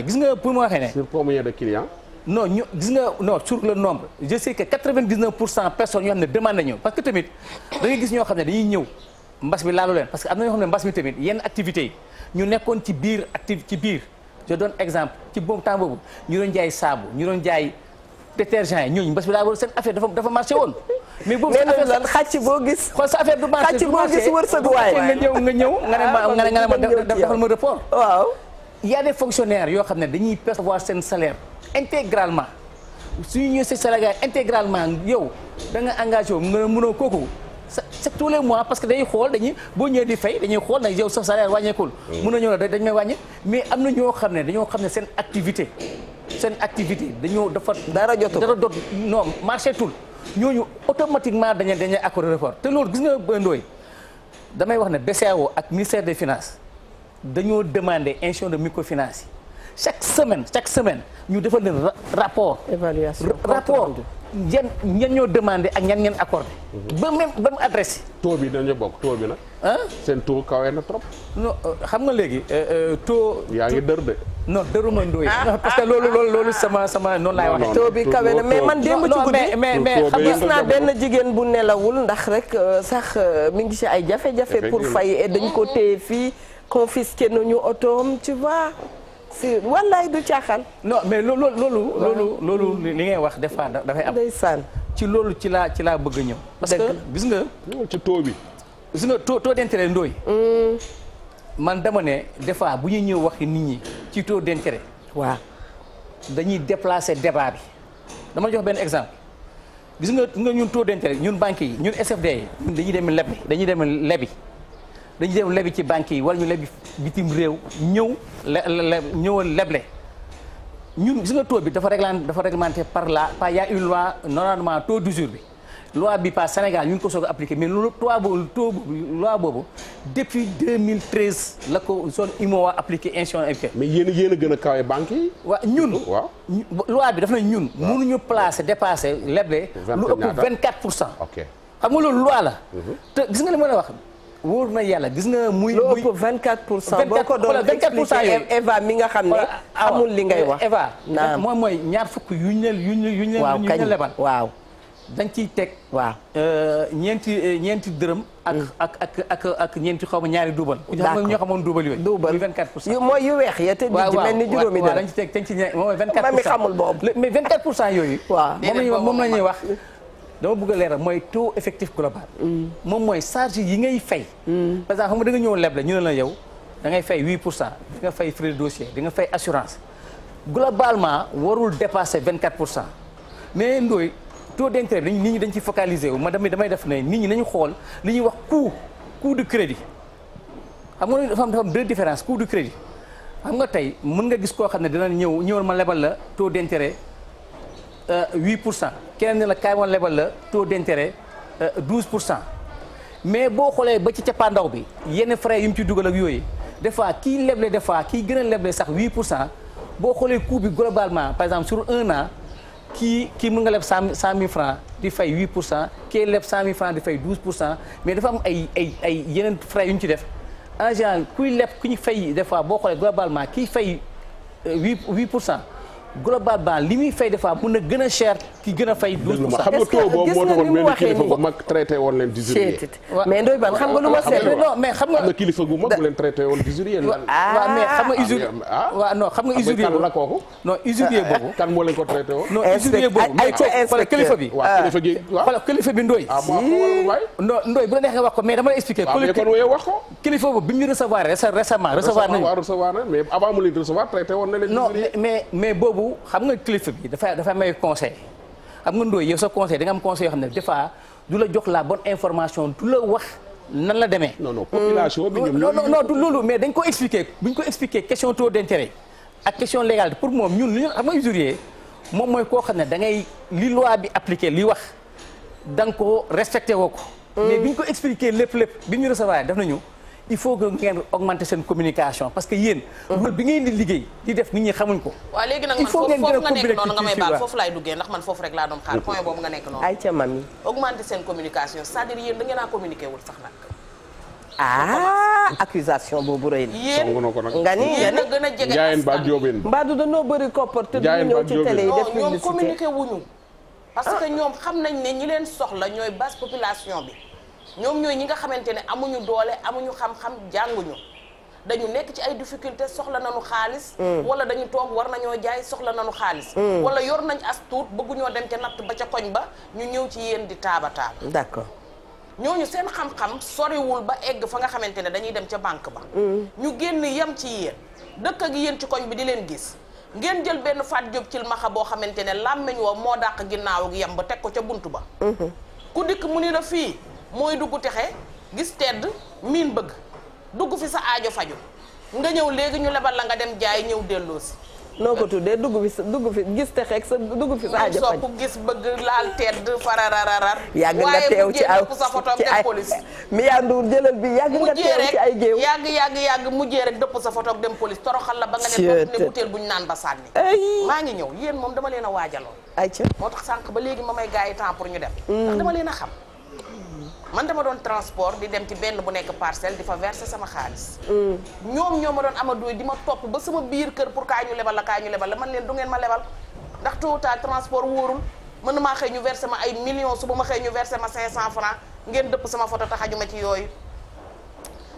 gis nga pour mu waxee ne. sur combien de clients. non gis nga non sur le nombre je sais que 99% personnes yoo xam ne demandé ñëw parce que tamit da ngay gis ñoo xam ne dañuy ñëw mbas bi laalu leen parce que am na ñoo xam ne mbas mi tamit yenn activités yi ñu nekkoon ci biir je donne exemple ci boobu temps boobu ñu doon jaay saabu ñu doon jaay détergent yi ñooñu mbas bi laalu seen affaire dafa marché woon. mais boobu seen affaire lan xàcc boo gis. xool sa affaire du marché xàcc boo gis wërsëgu waay nga ñëw nga ne ma defal ma report. waaw. il y a des fonctionnaires yoo xam ne dañuy percevoir seen salaire intégralement suñu ñëwee si Sénégal intégralement yow da nga engagé wu nga mënoo kooku c'est tous les mois parce que dañuy xool boo ñëwee di fay dañuy xool nag yow sa salaire wàññeekul. mën na ñëw ne dañ may wàññi mais am na ñoo xam ne seen activité dañoo dafa. dara jot non marché tul ñooñu automatiquement dañuy accordé report te loolu gis nga Ndoye damay wax ne BCEAO ak ministère des finances dañoo demander institution de microfinance yi. chaque semaine ñu defal leen rapport. évaluation rapport ñan ñoo demandé ak ñan ngeen accordé. ba mu adressé. taux bi dañu bokk taux bi nag. seen taux kawee na trop. non xam nga léegi taux. yaa ngi dër de. non dëruma Ndoye. parce que loolu sama noonu laay waxee. taux bi kawe na mais man démb ci guddi. mais xam gis naa benn jigéen bu nelawul ndax rek sax mi ngi ci ay jafe-jafe pour fay et dañ ko téye fii confisqué nañu otoom tu vois. si wallaay du caaxaan. non mais loolu li ngay wax des fois dafay am. ndeysaan ci loolu ci laa bëgg a ñëw. parce que gis nga. ci taux bi. gis nga taux d'intérêt Ndoye. man dama ne des fois bu ñuy ñëw wax nit ñi ci taux d'intérêt. waaw dañuy déplacer débat bi dama jox benn exemple. gis nga ñun taux d'intérêt ñun banques yi ñun SFD yi ñun dañuy dem lebi ci banques yi wala ñu lebi bitim réew ñëwal leble ñun gis nga taux bi dafa réglementé par y a une loi normalement taux d'usure bi loi bi par Sénégal ñu ngi ko soog a appliqué mais loolu loi boobu depuis 2013 la ko zone UMOA appliqué institution invité. mais yéen a gën a kawe banques yi. waaw ñun. waaw loi bi dafa ne ñun. waaw mënuñu placer dépasser leble. lu ëpp 24%. ok xam nga loolu loi la. te gis nga li ma la wax. wóor na yàlla gis nga muy lu ëpp 24%. boo ko doon expliqué Eva mi nga xam ne xamul li ngay wax. Eva mooy ñaar fukk yuñ ne lebal. waaw dañ ciy teg. waaw ñeenti dërëm. ak ñeenti xaw ma ñaari duubal. d'accord ñoo xamoon duubal yooyu. duubal muy 24%. mooy yu weex ya te di mel ni juróomi dërëm. dañ ci teg dañ ci mooy 24%. ma mi xamul boobu. mais 24% yooyu. waaw moom la ñuy wax. dama bëgg a leeral mooy taux effectif global. moom mooy charge yi ngay fay. par exemple xam nga da nga ñëw leble ñu ne la yow da ngay fay 8% di nga fay frais de dossier di nga fay assurance globalement warul dépasser 24%. mais ndooy taux d'intérêt nit ñi dañ ci focaliser wu ma damay def ne nit ñi nañu xool li ñuy wax coût de crédit xam nga dafa am deux différences coût de crédit xam nga tey mën nga gis koo xam ne dina ñëwal ma lebal la taux d'intérêt 8%. keneen ne la kaay ma lebal la taux d'intérêt 12%. mais boo xoolee ba ci cappaandaw bi yenn frais yu mu ci dugal ak yooyu des fois kii leble des fois kii gën a leble sax 8% boo xoolee coût bi globalement par exemple sur un an kii mën nga leb 100 000 francs di fay 8%, kii leb 100 000 francs di fay 12%, mais dafa am ay yeneen frais yu ñu ci def en général kuy leb ku ñu fay des fois boo xoolee globalement kii fay 8%. globalement li muy fay des fois mën na gën a cher ki gën a fay 12%. xam nga taux boobu moo taxoon benn kilifa bu mag traité woon leen d'usurier. mais Ndoye Bane xam nga lu ma seetlu non mais xam nga. am na kilifa bu mag bu leen traité woon d'usurier. waaw mais xam nga usurier. waaw non xam nga usurier boobu la kooku. non usurier boobu. kan moo leen ko traité woon. non usurier boobu mais xoolal kilifa bi. waaw kilifa gi waaw xoolal kilifa bi Ndoye. non Ndoye bu la neexee wax ko mais dama lay expliquer. waaw mais kon wooyee wax ko. kilifa boobu bi ñu recevoir récemment recevoir nañu. recevoir nañu mais avant mu leen recevoir traité woon na leen. non mais boobu xam nga kilifa bi dafa may conseil xam nga Ndoye yow sa conseil da nga am conseil yoo xam ne des fois du la jox la bonne information du la wax nan la demee. non population bi ñoom non du loolu mais dañ ko expliquer bu ñu ko expliquer question taux d'intérêt ak question légale pour moom ñun li ñu xam nga usurier moom mooy koo xam ne da ngay li loi bi appliqué li wax da nga ko respecté woo ko. mais bi ñu ko expliquer lépp bi ñu recevoir def nañu. il faut que ngeen augmenter seen communication parce que yéen. rôle bi ngeen di liggéey di def nit ñi xamuñ ko. waaw léegi nag man foofu nga nekk noonu nga may baal foofu laay duggee ndax man foofu rek laa doon xaar point boobu nga nekk noonu. ay ca mami. augmenter seen communication c'est-à-dire yéen da ngeen a communiqué wul sax nag. accusation boobu rëy na. yéen nga ni yéen a gën a jege Njaayeen ba Jóobeen. Mbadou dañoo bëri koppar te du ñëw ci télé yi def ñoom communiqué wuñu parce que ñoom xam nañ ne ñi leen soxla ñooy base population bi. ñoom ñooy ñi nga xamante ne amuñu doole amuñu xam-xam jànguñu dañu nekk ci ay difficultés soxla nañu xaalis. wala dañu toog war nañoo jaay soxla nañu xaalis. wala yor nañ as tuut bëgguñoo dem ca natt ba ca koñ ba ñu ñëw ci yéen di taaba. d'accord ñooñu seen xam-xam soriwul ba egg fa nga xamante ne dañuy dem ca banque ba. ñu génn yem ci yéen dëkk ak yéen ci koñ bi di leen gis ngeen jël benn Fatou Diop ci maxa boo xamante ne làmmeñ woo moo dàq ginnaaw ak yem ba teg ko ca buntu ba. ku dikk mu ni la fii. mooy dugg texe gis tedd miin bëgg dugg fi sa aajo faju nga ñëw léegi ñu lebal la nga dem jaay ñëw delloo si. noo ko tuddee dugg fi gis texe ak sa dugg fi sa aajo faju ku gis bëgg laal tedd farararar. yàgg nga teew ci aw sa photo dem police. mi yaa nduur jëlal bi yàgg nga teew ci ay géew yàgg mujjee rek dëpp sa photo dem police toroxal la ba nga ne butéel buñ naan ba sànni. maa ngi ñëw yéen moom dama leen a waajaloon. ayca moo tax sànq ba léegi ma may gars yi temps pour ñu dem. ndax dama leen a xam. man dama doon transport di dem ci benn bu nekk parcelle di fa verser sama xaalis. ñoom ñoo ma doon amadouy di ma topp ba sama biir kër pour kaay ñu lebal la man leen du ngeen ma lebal ndax total transport wóorul mën na maa xëy ñu verser ma ay millions suba ma xëy ñu verser ma 500 francs ngeen dëpp sama photo taxajuma ci yooyu.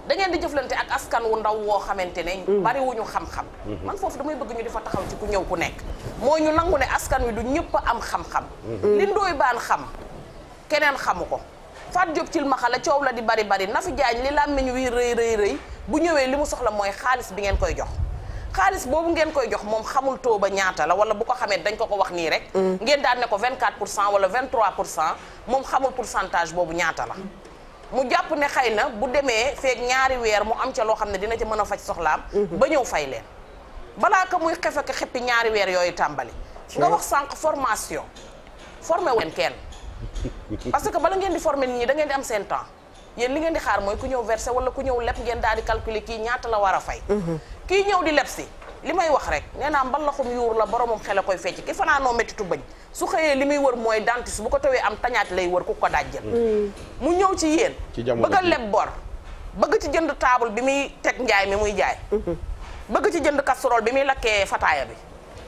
da ngeen di jëflante ak askan wu ndaw woo xamante ne. bariwuñu xam-xam. man foofu damay bëgg ñu di fa taxaw ci ku ñëw ku nekk. moo ñu nangu ne askan wi du ñëpp a am xam-xam. li Ndoye Bane xam keneen xamu ko. Fatou Diop ci maxala coow la di bari Nafi Diagne li làmmiñ wi rëy bu ñëwee li mu soxla mooy xaalis bi ngeen koy jox xaalis boobu ngeen koy jox moom xamul taux ba ñaata la wala bu ko xamee dañ ko wax nii rek ngeen daan ne ko 24% wala 23% moom xamul pourcentage boobu ñaata la mu jàpp ne xëy na bu demee feek ñaari weer mu am ca loo xam ne dina ca mën a faj soxlaam ba ñëw fay leen balaa ko muy xef ak xeppi ñaari weer yooyu tàmbali nga wax sànq formation formé wen kenn parce que bala ngeen di former nit ñi da ngeen di am seen temps yéen li ngeen di xaar mooy ku ñëw verser wala ku ñëw leb ngeen daal di calculer kii ñaata la war a fay. kii ñëw di leb si li may wax rek nee naa mbalaxum yuur la boromam xel a koy fecc ki fanaanoo méttitu bëñ su xëyee li muy wër mooy dentiste bu ko tawee am tañaat lay wër ku ko dajjal. mu ñëw ci yéen. bëgg a leb bor bëgg ci jënd table bi muy teg njaay mi muy jaay. bëgg ci jënd casserole bi muy lakkee fataaya bi.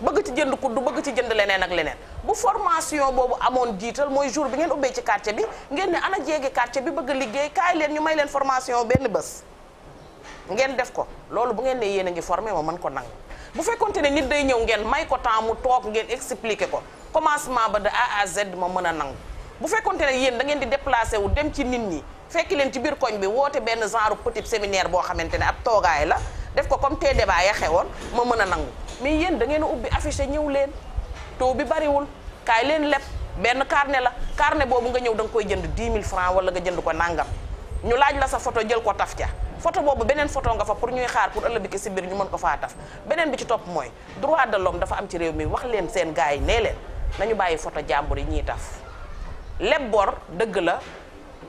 bëgg ci jënd kuddu bëgg ci jënd leneen ak leneen bu formation boobu amoon jiital mooy jour bi ngeen ubbee ci quartier bi ngeen ne ana jéegi quartier bi bëgg liggéey kaay leen ñu may leen formation benn bés ngeen def ko loolu bu ngeen ne yéen a ngi formé ma mën ko nangu bu fekkonte ne nit day ñëw ngeen may ko temps mu toog ngeen expliquer ko commencement ba de A à Z ma mën a nangu bu fekkonte ne yéen da ngeen di déplacé wu dem ci nit ñi fekki leen ci biir koñ bi woote benn genre petit séminaire boo xamante ne ab toogaay la def ko comme tee débat ya xewoon ma mën a nangu mais yéen da ngeen a ubbi affiché ñëw leen taux bi bariwul kaay leen leb benn carnet la carnet boobu nga ñëw da nga koy jënd 10 000 francs wala nga jënd ko nangam ñu laaj la sa photo jël ko taf ca photo boobu beneen photo nga fa pour ñuy xaar pour ëllëg bi si biir ñu mën ko faa taf beneen bi ci topp mooy droit de l'homme dafa am ci réew mi wax leen seen gars yi nee leen nañu bàyyi photo jàmbur yi ñuy taf leb bor dëgg la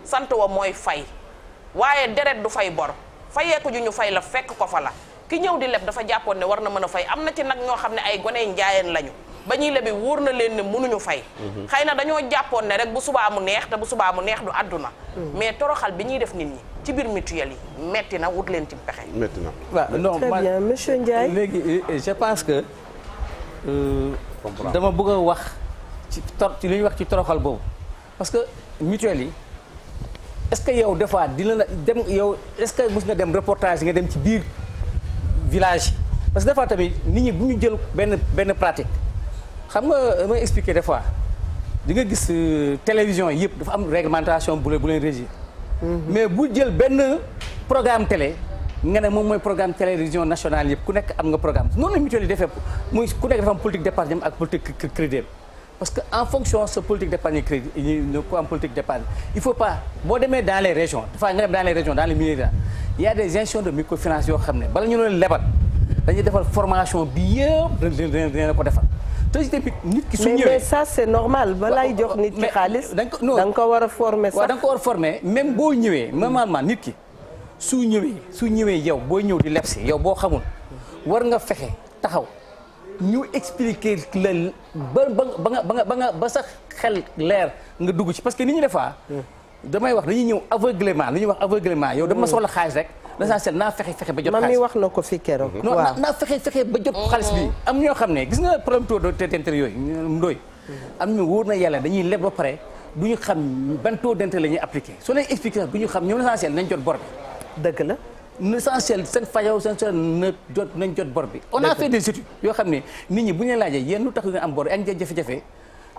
sant wa mooy fay waaye deret du fay bor fayeeku ju ñu fay la fekk ko fa la ki ñëw di leb dafa jàppoon ne war na mën a fay am na ci nag ñoo xam ne ay goney njaayeen lañu ba ñuy lebi wóor na leen ne mënuñu fay xëy na dañoo jàppoon ne rek bu subaa mu neex te bu subaa mu neex du àdduna mais toroxal bi ñuy def nit ñi ci biir mutuelle yi metti na wut leen ci pexe metti na waaw non très bien monsieur Ndiaye léegi je pense que dama bëgg a wax ci li ñuy wax ci toroxal boobu parce que mutuelle yi est-ce que yow des fois dina la dem yow est-ce que mos nga dem reportage nga dem ci biir village yi parce que des fois tamit nit ñi bu ñu jël benn pratique xam nga may expliquer des fois di nga gis télévision yëpp dafa am réglementation bu leen régir mais bu jël benn programme télé nga ne moom mooy programme télévision nationale yëpp ku nekk am nga programme noonu la mutuelle yi defee muy ku nekk dafa am politique d'épargne ak politique crédit parce que en fonction sa politique d'épargne crédit ñu ko am politique d'épargne il faut pas boo demee dans les régions dafa nga dem dans les régions dans les milieux il y a des institutions de microfinance yoo xam ne bala ñu leen lebal dañuy defal formation bi yëpp dina ko defal te tamit nit ki su ñëwee mais ça c'est normal balaay jox nit ki xaalis da nga ko war a former sax waaw da nga ko war a former même boo ñëwee normalement nit ki su ñëwee yow boo ñëw di leb si yow boo xamul war nga fexe taxaw ñu expliquer la ba sax xel leer nga dugg ci parce que nit ñi des fois damay wax dañuy ñëw aveuglément li ñuy wax aveuglément yow dama soxla xaalis rek l'essentiel naa fexe ba jot xaalis mami wax na ko fi keroog non naa fexe ba jot xaalis bi am ñoo xam ne gis nga problème taux d'intérêt yooyu ndooy am ñu wóor na yàlla dañuy leb ba pare du ñu xam ban taux d'intérêt la ñuy appliqué soo leen expliqué du ñu xam ñoom l'essentiel nañ jot bor bi dëgg la l'essentiel seen fajaw seen nañ jot bor bi on a fait des études yoo xam ne nit ñi bu ñu leen laajee yéen lu tax nga am bor ak jafe-jafe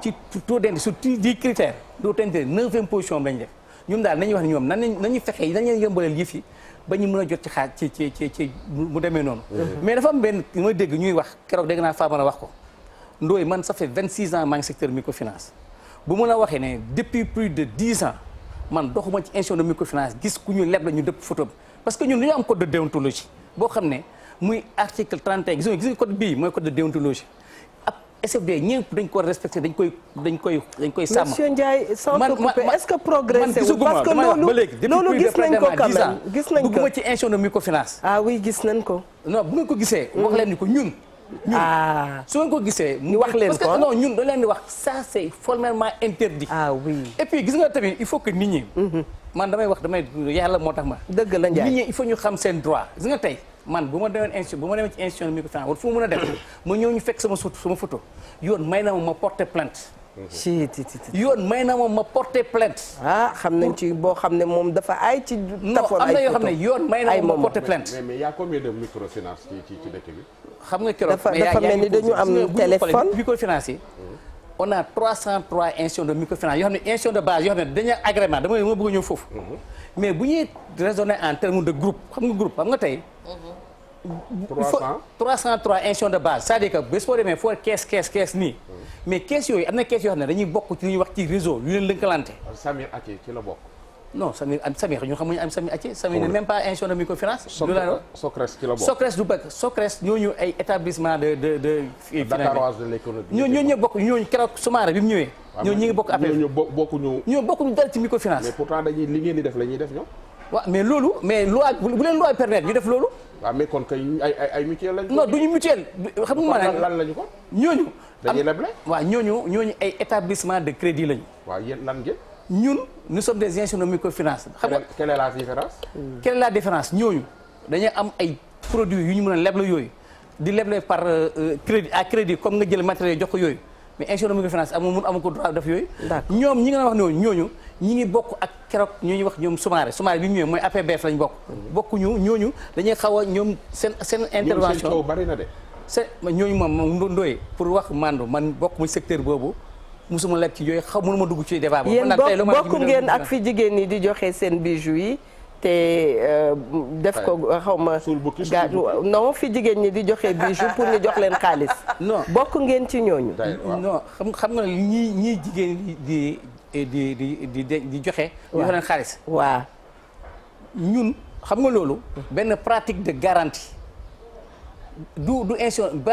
ci taux d'intérêt sur 10 critères taux d'intérêt 9e position lañ def ñun daal nañuy wax ne ñoom nañu fexe nañ leen yombalal yëf yi ba ñu mën a jot ci xaaj ci mu demee noonu mais dafa am benn mooy dégg ñuy wax keroog dégg naa Famara wax ko Ndoye man ça fait 26 ans maa ngi secteur microfinance bu mën a waxee ne depuis plus de 10 ans man doxuma ci institution de microfinance gis ku ñu leb la ñu dëpp photo bi parce que ñun dañoo am code de déontologie boo xam ne muy article 31 gis nga code bii mooy code de déontologie ak SFD ñëpp dañ ko respecté dañ koy sàmm. Monsieur Ndiaye sans te couper est-ce que progressé wu parce que loolu gis nañ ko quand même gis nañ ko bëgguma ci institution de microfinance. ah oui gis nañ ko. non bu ngeen ko gisee. wax leen ni ko ñun. su ngeen ko gisee. ñu wax leen ko parce que non ñun dañ leen di wax ça c'est formellement interdit. ah oui et puis gis nga tamit il faut que nit ñi. man damay yàlla moo tax ma. dëgg la Ndiaye nit ñi il faut ñu xam seen droit gis nga tey man bu ma demee ci institution de microfinance wala fu mu mën a def ma ñëw ñu fekk sama photo yoon may na ma porter plainte. yoon may na ma porter plainte. xam nañ ci boo xam ne moom dafa ay ci. tafoon am na yoo xam ne yoon may na ma porter plainte. mais y a combien de microfinance ci dëkk bi. xam nga keroog dafa mel ni dañu am téléphone microfinance yi. on a 303 institutions de microfinance yoo xam ne institution de base yoo xam ne dañuy agrément dama bëgg a ñëw foofu. mais bu ñuy raisonner en termes de groupe xam nga tey. 303 institutions de base c'est-à-dire que bés boo demee foo kees nii. mais kees yooyu am na kees yoo xam ne dañuy bokk ci li ñuy wax ci réseau yu leen lëkkalante. Samir Athie ci la bokk. non Samir ñun xamuñu am Samir Athie. Samir n'est même pas institution de microfinance. Socres ci la bokk. Socres du bëgg Socres ñooñu ay établissement de. Dakaroise de l'économie. ñooñu ñëpp bokk ñooñu keroog Soumaré bi mu ñëwee. ñooñu ñi ngi bokk affaire ñooñu bokkuñu dara ci microfinance. mais pourtant dañuy li ngeen di def la ñuy def ñoom. waaw mais loi bu leen loi permettre ñu def loolu. waaw mais kon kay ay mutuelle lañ. non duñu mutuelle. xam nga maanaam lan lañu ko. ñooñu. dañuy leble. waaw ñooñu ay établissement de crédit lañu. waaw yéen lan ngeen. ñun nous sommes des institutions de microfinance. xam nga quelle est la différence. quelle est la différence ñooñu dañuy am ay produits yu ñu mën a leble yooyu di leble par crédit à crédit comme nga jël matériel jox ko yooyu mais institution de microfinance amu ko droit def yooyu. ñoom ñi nga wax ñooñu ñi ngi bokk ak keroog ñuy wax ñoom Soumaré bi mu ñëwee mooy APBF lañ bokk. bokkuñu ñooñu dañuy xaw a ñoom seen intervention. ñoom seen bari na de. ñooñu moom Ndoye pour wax man bokk mu secteur boobu. musuma lekk ci yooyu mënuma dugg ci débat boobu. yéen bokk ngeen ak fi jigéen ñi di joxe seen bijoux yi te def ko xaw ma non fi jigéen ñi di joxe bijoux pour ñu jox leen xaalis. non bokk ngeen ci ñooñu. non xam nga ñii jigéen di joxe. ñu jox leen xaalis. waaw ñun xam nga loolu. benn pratique de garantie. du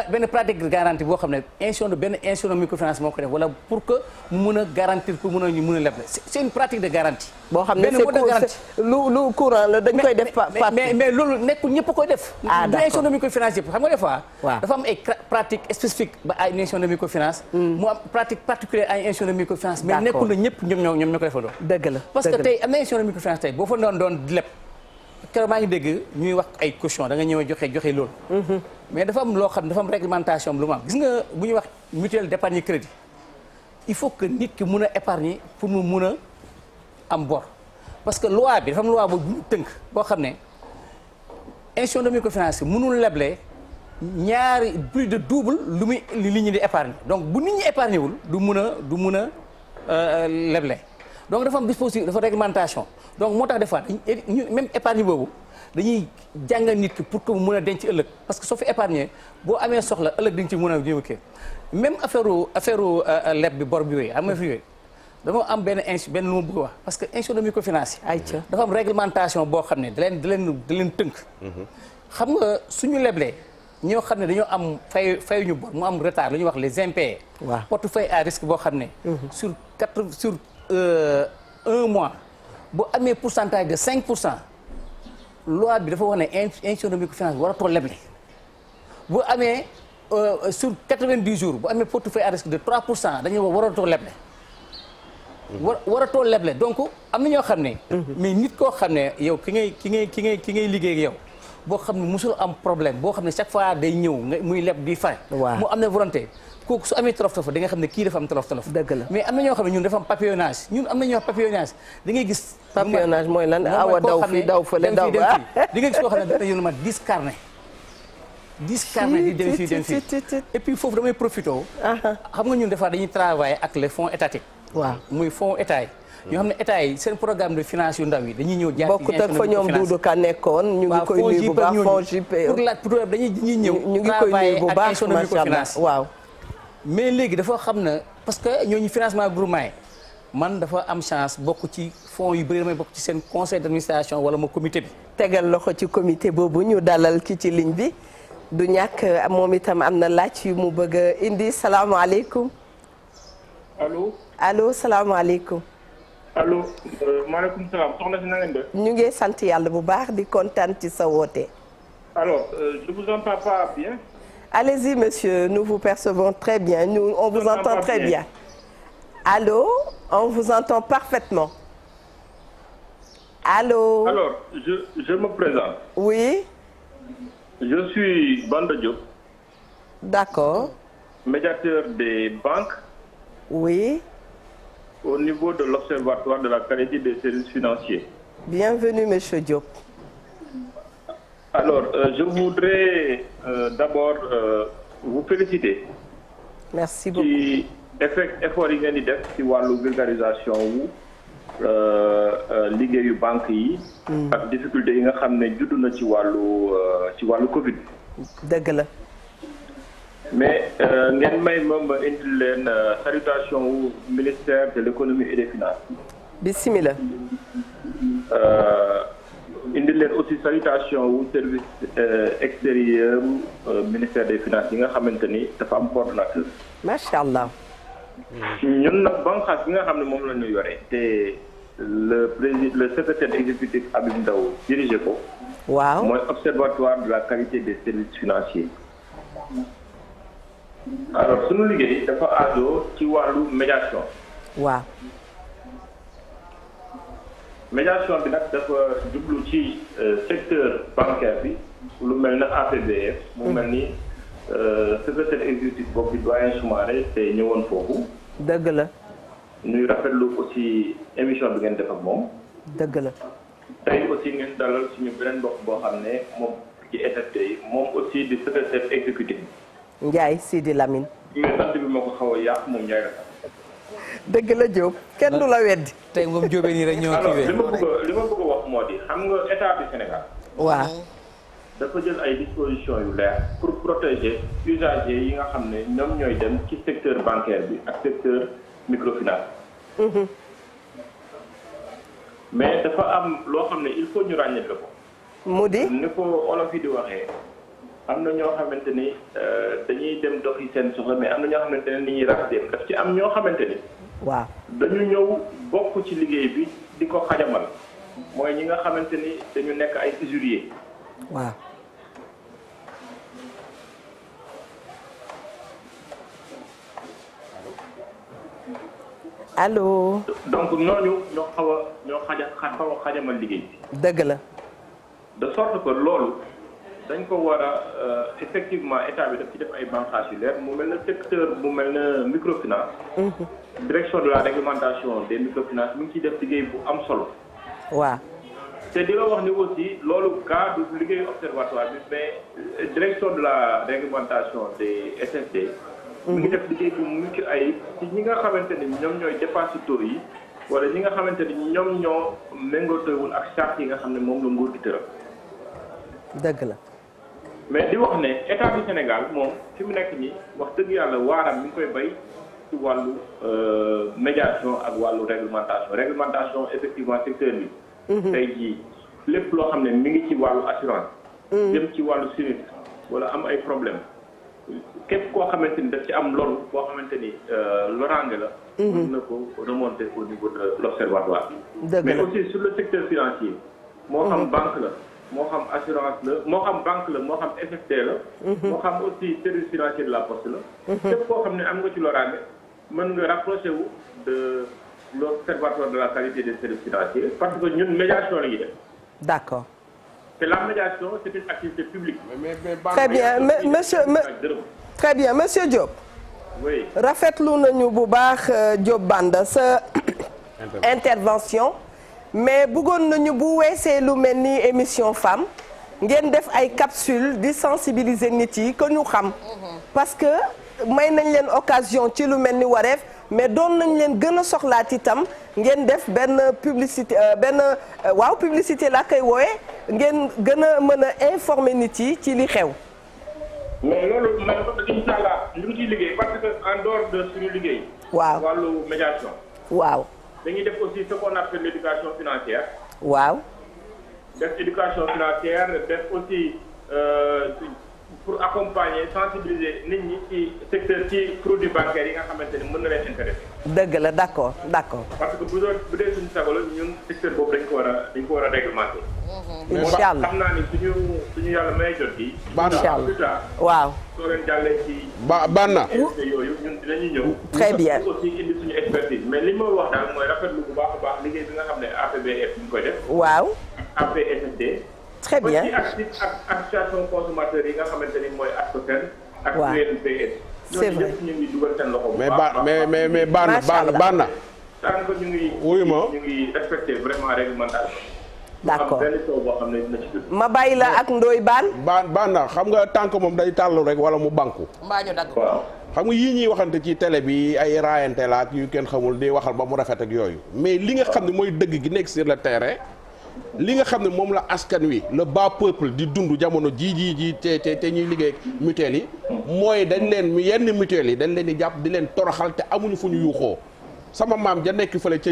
benn pratique de garantie boo xam ne benn institution microfinance moo ko def wala pour que mu mun a garantir pour mun a leble c'est une pratique de garantie. boo xam ne c'est lu courant la dañ koy def. mais loolu nekkul ñëpp a koy def. ah d'accord du institution de microfinance yëpp xam nga des fois. dafa am ay pratique spécifique ba ay institution de microfinance. mu am pratique particulière ay institution de microfinance. mais nekkul na ñëpp ñoom ñoo ko defandoo. dëgg la parce que tey am na institution de microfinance tey boo fa doon leb. keroog maa ngi dégg ñuy wax ay caution da nga ñëw joxe loolu. mais dafa am loo xam dafa am réglementation lu ma am gis nga bu ñuy wax mutuelle d'épargne crédit il faut que nit ki mun a épargner pour mu mun a am bor parce que loi bi dafa am loi boobu tënk boo xam ne institution de microfinance mënul leble ñaari plus de double lu muy li ñu di épargne donc bu nit ñi épargner wul du mun a leble donc dafa am dispositif dafa réglementation donc moo tax des fois ñu même épargne boobu dañuy jàngal nit ki pour que mu mën a denc ëllëg parce que soo fi épargner boo amee soxla ëllëg di nga ci mën a jéem kii même affaire leb bi bor bi yooyu am nga fi yooyu dama am benn lu ma bëgg a wax parce que institution de microfinance dafa am réglementation boo xam ne da leen tënk. xam nga suñu leblee ñoo xam ne dañoo am fayuñu bor mu am retard lu ñuy wax les impayés. waaw portefeuille à risque boo xam ne. sur 1 mois bu amee pourcentage de 5%. loi bi dafa wax ne institution de microfinance waratoo leble bu amee sur 90 jours bu amee portefeuille à risque de 3% dañuy waratoo leble. waratoo leble donc am na ñoo xam ne. mais nit koo xam ne yow ki ngay liggéey ak yow boo xam ne musul am problème boo xam ne chaque fois day ñëw muy leb di fay. mu am na volonté. kooku su amee tolof tolof di nga xam ne kii dafa am tolof tolof. dëgg la mais am na ñoo xam ne ñun dafa am papillonnage ñun am na ñoo papillonnage da ngay gis. papillonnage mooy lan awa daw fii daw fële daw ba di nga gis koo xam ne dana yónni ma 10 carnet. 10 carnet di dem fii dem fii et puis foofu damay profité. xam nga ñun des fois dañuy travailler ak les fonds étatiques. waaw muy fonds état yi. ñoo xam ne état yi seen programme de finance yu ndaw yi dañuy ñëw. jaar ci bokkut ak fa ñoom Doudou Ka nekkoon. ñu ngi koy nuyu bu baax fonds JPE pour dañuy ñëw. ñu ngi koy nuyu bu baax macha allah waaw. mais léegi dafa xam na parce que ñooñu financement groupement yi man dafa am chance bokk ci fonds yu bëri damay bokk ci seen conseil d'administration wala ma comité bi. tegal loxo ci comité boobu ñu dalal ki ci ligne bi du ñàkk moom itam am na laaj yu mu bëgg a indi salaamaaleykum. allo salaamaaleykum. allo maaleykum salaam soxna si na ngeen def. ñu ngi sant yàlla bu baax di kontaan ci sa woote. alors je vous entends pas bien. Allez-y, monsieur, nous vous percevons très bien. On vous entend très bien. Allô? On vous entend parfaitement. Allô? Alors, je me présente. Oui? Je suis Banda Diop. D'accord. Médiateur des banques. Oui. Au niveau de l'Observatoire de la qualité des services financiers. Bienvenue, monsieur Diop. Alors, je voudrais d'abord vous féliciter. Merci beaucoup. ci effort yi ngeen di def ci wàllu vulgarisation wu liggéeyu banque yi. ak difficulté yi nga xam ne juddu na ci wàllu Covid. dëgg la. mais ngeen may ma indil leen salutation wu ministère de l'économie et des finances. bismillah. indil leen aussi salutation wu service extérieur ministère des finances yi nga xamante ni dafa am coordonnateur. macha allah. ñun nag banqaas bi nga xam ne moom la ñu yore te le secrétaire exécutif Habib Ndaw dirigé ko. waaw mooy observatoire de la qualité des services financiers. alors sunu liggéey dafa aajo ci wàllu médiation. waaw. médiation bi nag dafa jublu ci secteur bancaire bi lu mel ne APBF. mu mel ni secrétaire exécutif boobu di doyen Soumaré te ñëwoon foofu. dëgg la. ñuy rafetlu aussi émission bi ngeen def ak moom. dëgg la. tey aussi ngeen dalal suñu beneen mbokk boo xam ne moom ci SFT yi moom aussi di secrétaire exécutif. Ndiaye Sidi Lamine. mais sant bi moo ko xaw a yàq moom Ndiaye la. dëgg la Diop kenn du la weddi. tey moom Diobé nii rek ñoo kiiwee. li ma bëgg a wax moo di xam nga état du Sénégal. waaw. dafa jël ay dispositions yu leer pour protéger usagers yi nga xam ne ñoom ñooy dem ci secteur bancaire bi ak secteur microfinance. mais dafa am loo xam ne il faut ñu ràññee ko. mu di. ni ko olof yi di waxee am na ñoo xamante ni dañuy dem doxi seen soxla mais am na ñoo xamante ne ni ñuy rax dem daf ci am ñoo xamante ni. waaw dañu ñëw bokk ci liggéey bi di ko xajamal mooy ñi nga xamante ni dañu nekk ay usurier. waaw. allo. donc ñooñu ñoo xaw a xajamal liggéey bi. dëgg la. de sorte que loolu dañ ko war a effectivement état bi daf ci def ay bànqaas yu leer mu mel na secteur mu mel na microfinance. direction de la réglementation des microfinances mu ngi ciy def liggéey bu am solo. waaw. te di la wax ni aussi loolu cas du liggéeyu observatoire bi mais direction de la réglementation des SFD. mu ngi def liggéey bu mucc ay ci ñi nga xamante ni ñoom ñooy dépositeurs yi wala ñi nga xamante ni ñoom ñoo méngootewul ak charte yi nga xam ne moom la nguur gi tëral. dëgg la. mais di wax ne état du Sénégal moom fi mu nekk nii wax dëgg yàlla waaram mi ngi koy bay ci wàllu médiation ak wàllu réglementation effectivement secteur bi. tey jii lépp loo xam ne mi ngi ci wàllu assurance. jëm ci wàllu sinistre wala am ay problème képp koo xamante ni daf ci am loru boo xamante ni loraange la. mën na ko remonter au niveau de l'observatoire. mais aussi sur le secteur financier. moo xam banque la moo xam assurance la moo xam banque la moo xam FFT la. moo xam aussi service financier de la poste la. képp koo xam ne am nga ci loraange mën nga rapproché wu de l'observatoire de la qualité des services financiers parce que ñun médiation la ñuy def. d'accord. te la médiation c'est une activité publique. très bien très bien monsieur Diop. oui rafetlu nañu bu baax Diop Banda sa intervention mais bëggoon nañu bu weesee lu mel ni émission femme ngeen def ay capsule di sensibiliser nit yi que ñu xam parce que may nañ leen occasion ci lu mel ni wareef mais doon nañ leen gën a soxlaat itam ngeen def benn publicité publicité laa koy wooye ngeen gën a mën a informer nit yi ci li xew. mais loolu man incha allah ñu ngi ciy liggéey parce que en dehors de suñu liggéey. waaw wàllu médiation. waaw. dañuy def aussi ce qu'on appelle l'éducation financière. waaw. def éducation financière def aussi pour accompagner sensibiliser nit ñi ci secteur ci produits bancaires yi nga xamante ni mën na leen intéresser. dëgg la d'accord. parce que bu dee suñu sago la ñun secteur boobu dañ ko war a réglementer. incha allah xam naa ni suñu yàlla may jot yi. incha allah waaw. soo leen jàllee ci. Banna. yooyu ñun dinañu ñëw. très bien aussi indi suñu expertise mais li ma wax daal mooy rafetlu bu baax a baax liggéey bi nga xam ne APBF ñu koy def. waaw. APSD. très bien aussi ak association consommateurs yi nga xamante ni mooy ASCOSEN. ak waaw UNPS. c'est vrai ñooñu ñëpp ñu ngi dugal seen loxo bu mais baax mais Banna. tant que ñu ngi respecté vraiment réglementation. d'accord am benn taw boo xam ne dina ci dugg. ma bàyyi la ak Ndoye Bane. Banna xam nga tànk moom day tàllu rek wala mu banku. mbaa ñu dagg. waaw. xam nga yii ñuy waxante ci télé bi ay raayante la ak yu kenn xamul di waxal ba mu rafet ak yooyu mais li nga xam ne mooy dëgg gi nekk sur le terrain li nga xam ne moom la askan wi le bas peuple di dund jamono ji te ñuy liggéey mutuelle yi mooy dañ leen yenn mutuelle yi dañ leen di jàpp di leen toroxal te amuñu fu ñu yuuxoo sama maam ja nekk fële ca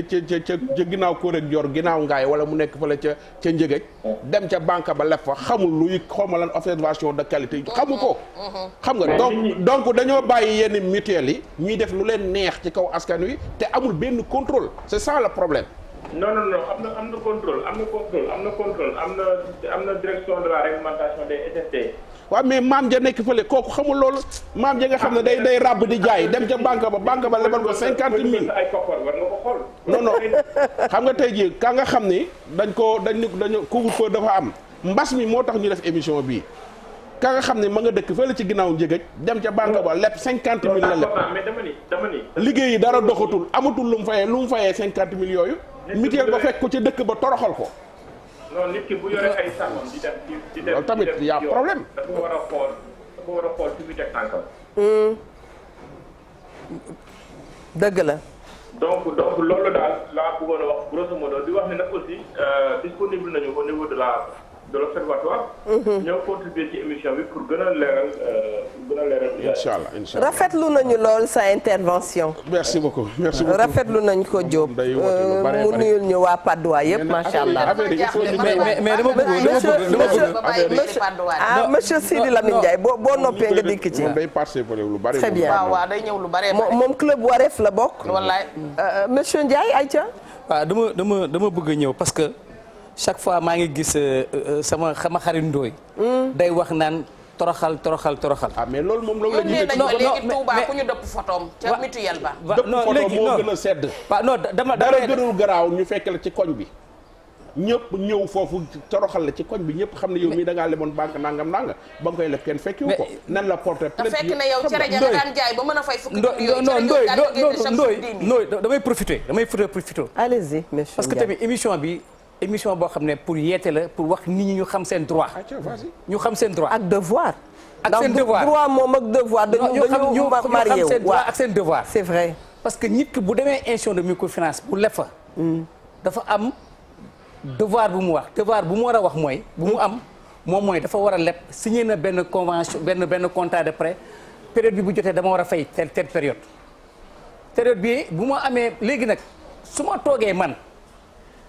ginnaaw kóoreg jor ginnaaw ngaay wala mu nekk fële ca njëgëj dem ca banque ba lef fa xamul luy xawma lan observation de qualité xamu ko xam nga donc dañoo bàyyi yenn mutuelle yi ñuy def lu leen neex ci kaw askan wi te amul benn contrôle c'est ça le problème. non am na contrôle am na direction de la réglementation des SFT. waaw mais maam ja nekk fële kooku xamul loolu maam ja nga xam ne day ràbb di jaay dem ca banque ba lebal ko 50 000 ay koppar war nga ko xool. non xam nga tey jii ka nga xam ni dañu couvre-feu dafa am mbas mi moo tax ñu def émission bii ka nga xam ne ma nga dëkk fële ci ginnaaw njëgëj dem ca banque ba leb 50 000 la leb mais dama ni liggéey yi dara doxatul amatul lu mu fayee 50 000 yooyu mutuelle ba fekk ko ci dëkk ba toroxal ko. non nit ki bu yore ay sàmmam di dem loolu tamit y a problème. dafa war a xool fi mu teg tànkam. dëgg la. donc loolu daal laa bëggoon a wax grosso modo di wax ne nag aussi disponible nañu au niveau de l'observatoire. ñoo contribuer ci émission bi pour gën a leeral incha allah rafetlu nañu lool sa intervention. merci beaucoup rafetlu nañu ko Diop. mu nuyul ñu waa Padois yëpp macha allah. mais dama bëgg monsieur Sidi Lamine Ndiaye boo noppee nga dikk ci. moom day participer lu bari. très bien waaw day ñëw lu bari. moom club Wareef la bokk. wallaay. monsieur Ndiaye ayca. waaw dama bëgg a ñëw parce que chaque fois maa ngi gis sama xarit Ndoye day wax naan toroxal. ah mais loolu moom loolu la ñu. non léegi Touba ku ñu dëpp photom ca mutuelle ba. non léegi moo gën a sedd. waaw non dara gënul garaaw ñu fekk la ci koñ bi. ñëpp ñëw foofu toroxal la ci koñ bi ñëpp xam ne yow mii da ngaa lemoon banque nangam ba nga koy leb kenn fekkiwu ko. nan la porté plainte te fekk na yow cere ja nga daan jaay ba mën a fay fukki Ndoye damay profité. allez-y monsieur parce que tamit émission boo xam ne pour yeete la pour wax nit ñi ñu xam seen droit. ñu xam seen droit ak devoir. ak seen devoir droit moom ak devoir dañu marié wu droit ak seen devoir. c'est vrai. parce que nit ki bu demee institution de microfinance bu leb fa. dafa am devoir bu mu wax devoir bu mu war a wax mooy. bu mu am moom mooy dafa war a leb signé na benn convention benn contrat de prêt période bi bu jotee dama war a fay telle période bi bu ma amee léegi nag su ma toogee man.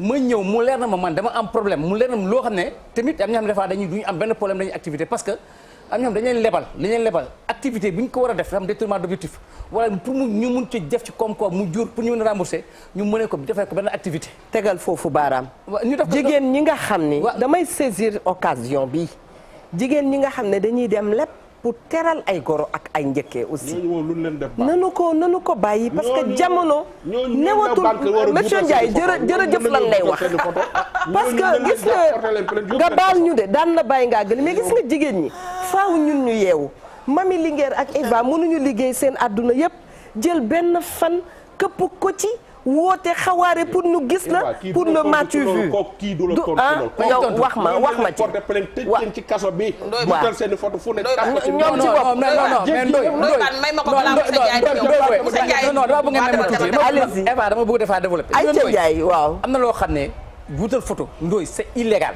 ma ñëw mu leer na ma man dama am problème mu leer na ma loo xam ne tamit am na xam ne duñu am benn problème dañuy activité parce que am na xam dañu leen lebal activité bi ñu ko war a def dafa am détournement d'objectif wala pour ñu mun ci def ci koom-koom mu jur pour ñu mën a rembourser ñu mënee ko defee ko benn activité. tegal foofu baaraam. ñu def jigéen ñi nga xam ni. damay saisir occasion bi jigéen ñi nga xam ne dañuy dem lépp. pour teral ay goro ak ay njëkkee aussi. nanu ko bàyyi parce que jamono. newatul monsieur Ndiaye jërëjëf lan lay wax. parce que gis nga baal ñu de daan na bàyyi ngaa gën mais gis nga jigéen ñi faaw ñun ñu yeewu Mami Linguère ak Eva mënuñu liggéey seen àdduna yépp jël benn fan këpp ko ci. woote xawaare pour ñu gis la pour le matu vu yow wax ma ci waaw ci kaso bi butal seen photo fu ne tax ci ñoom ci bopp non dama bëgg ngeen may ma tuuti allez-y Eva dama bëgg defaa développer ay ca Ndiaye waaw am na loo xam ne butal photo Ndoye c'est illégal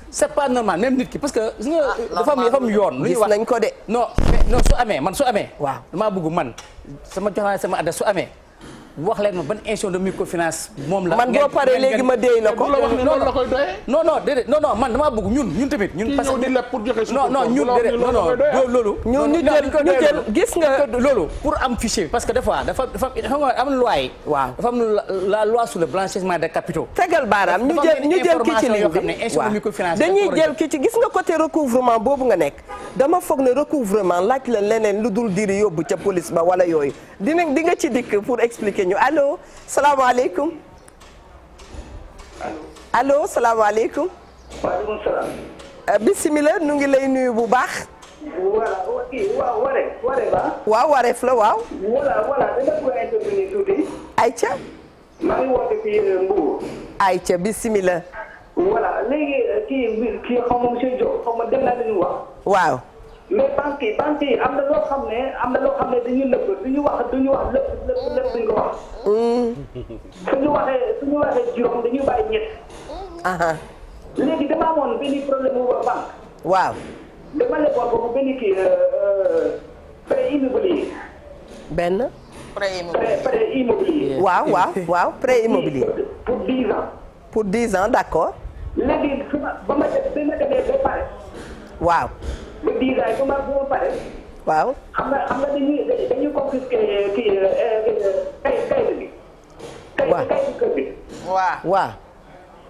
c'est pas normal même nit ki parce que gis nga dafa am yoon lu ñuy wax gis nañ ko de non su amee waaw damaa bëgg man sama jox naa sama adresse su amee wax leen ma ban institution de microfinance moom la. man boo paree léegi ma déy la ko. loolu la koy doyee. non déedéet non man damaa bëgg ñun tamit. ñun parce que pour joxe non ñun déedéet non loolu. ñu jël gis nga loolu pour am fichier parce que des fois dafa xam nga am loi yi. waaw dafa am la loi sur le blanchissement des capitaux. tegal baaraam ñu jël ki ci ligne bi waaw dañuy jël ki ci gis nga côté recouvrement boobu nga nekk dama foog ne recouvrement laaj la leneen lu dul diri yóbbu ca police ba wala yooyu di nga ci dikk pour expliquer ñu allo salaamaaleykum allo salaamaaleykum. waaleykum salaam. bisimilah nu ngi lay nuyu bu baax. waaw Wareef ba. waaw Wareef la waaw. voilà dama bëgg a intervenir tuuti. ayca. maa ngi woote fii Mbour. ayca bisimilah. voilà léegi kii xaw ma monsieur Diop xaw ma dem naa dañu wax. waaw. mais banque yi am na loo xam ne dañuy nëbb duñu wax lépp duñ ko wax. suñu waxee juróom dañuy bàyyi ñett. léegi dama amoon benn problème mu banque. waaw. dama leboon boobu benn kii prêt immobilier. benn. prêt immobilier. waaw prêt immobilier. pour 10 ans. pour 10 ans d'accord. léegi ba ma demee ba pare. waaw. ba 10 ans ba ma pare. waaw. xam nga dañuy confisquer kii kayit bi. kayitu kër gi. waaw.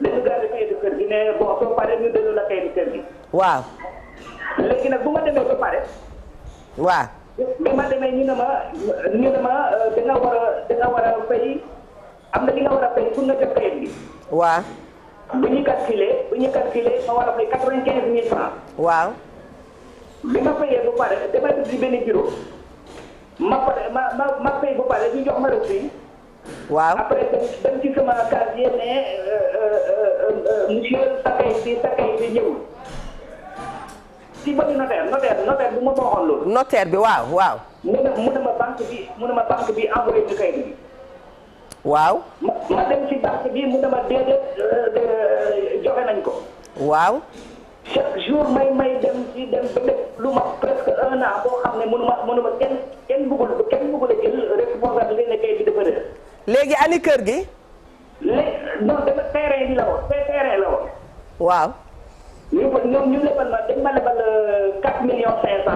dañu garder kayitu kër gi ne bon soo paree ñu delloo la kayitu kër gi. waaw. léegi nag bu ma demee ba pare. waaw. bi ma demee ñu ne ma da nga war a fay am na li nga war a fay pour nga jot kayit bi. waaw. bu ñu calculer ma war a fay 95 000 francs. waaw. bi ma fayee ba pare damay dugg ci benn bureau ma fay ba pare ñu jox ma reçu. waaw. après dem ci sama casier ne monsieur sa kayit bi ñëwul. ci bëri notaire bu ma waxoon loolu. notaire bi waaw. mu ne ma banque bi envoyé ñu kayit bi. waaw. ma dem ci banque bi mu ne ma déedéet joxe nañ ko. waaw. chaque jour may dem ba lépp lu ma presque 1 an boo xam ne mënuma kenn bëggul a jël responsabilité ne kay bi dafa réer. léegi ani kër gi. non dama terrain bi la woon terrain la woon. waaw. ñu lebal ma dañ ma lebal 4 millions 500.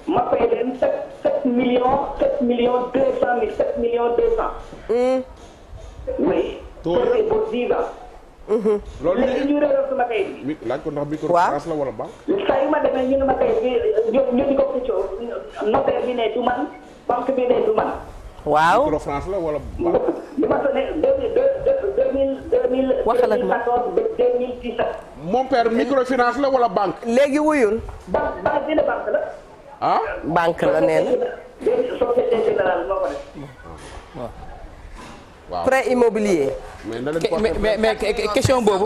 ma fay leen 7 millions 200 mille 7 millions 200. oui. pour 10 ans. loolu léegi ñu réeral sama kayit bi. laaj ko ndax microfinance la wala banque. saa yu ma demee ñu ne ma kayit bi ñu di ko xëccoo notaire bi ne du man banque bi ne du man. waaw microfinance la wala banque. li ma sonné 2014 ba 2017. mon père microfinance la wala banque. léegi wuyul. banque bi ne banque la. ah. banque la nee na. société générale moo ko def. waaw prêt immobilier. mais question boobu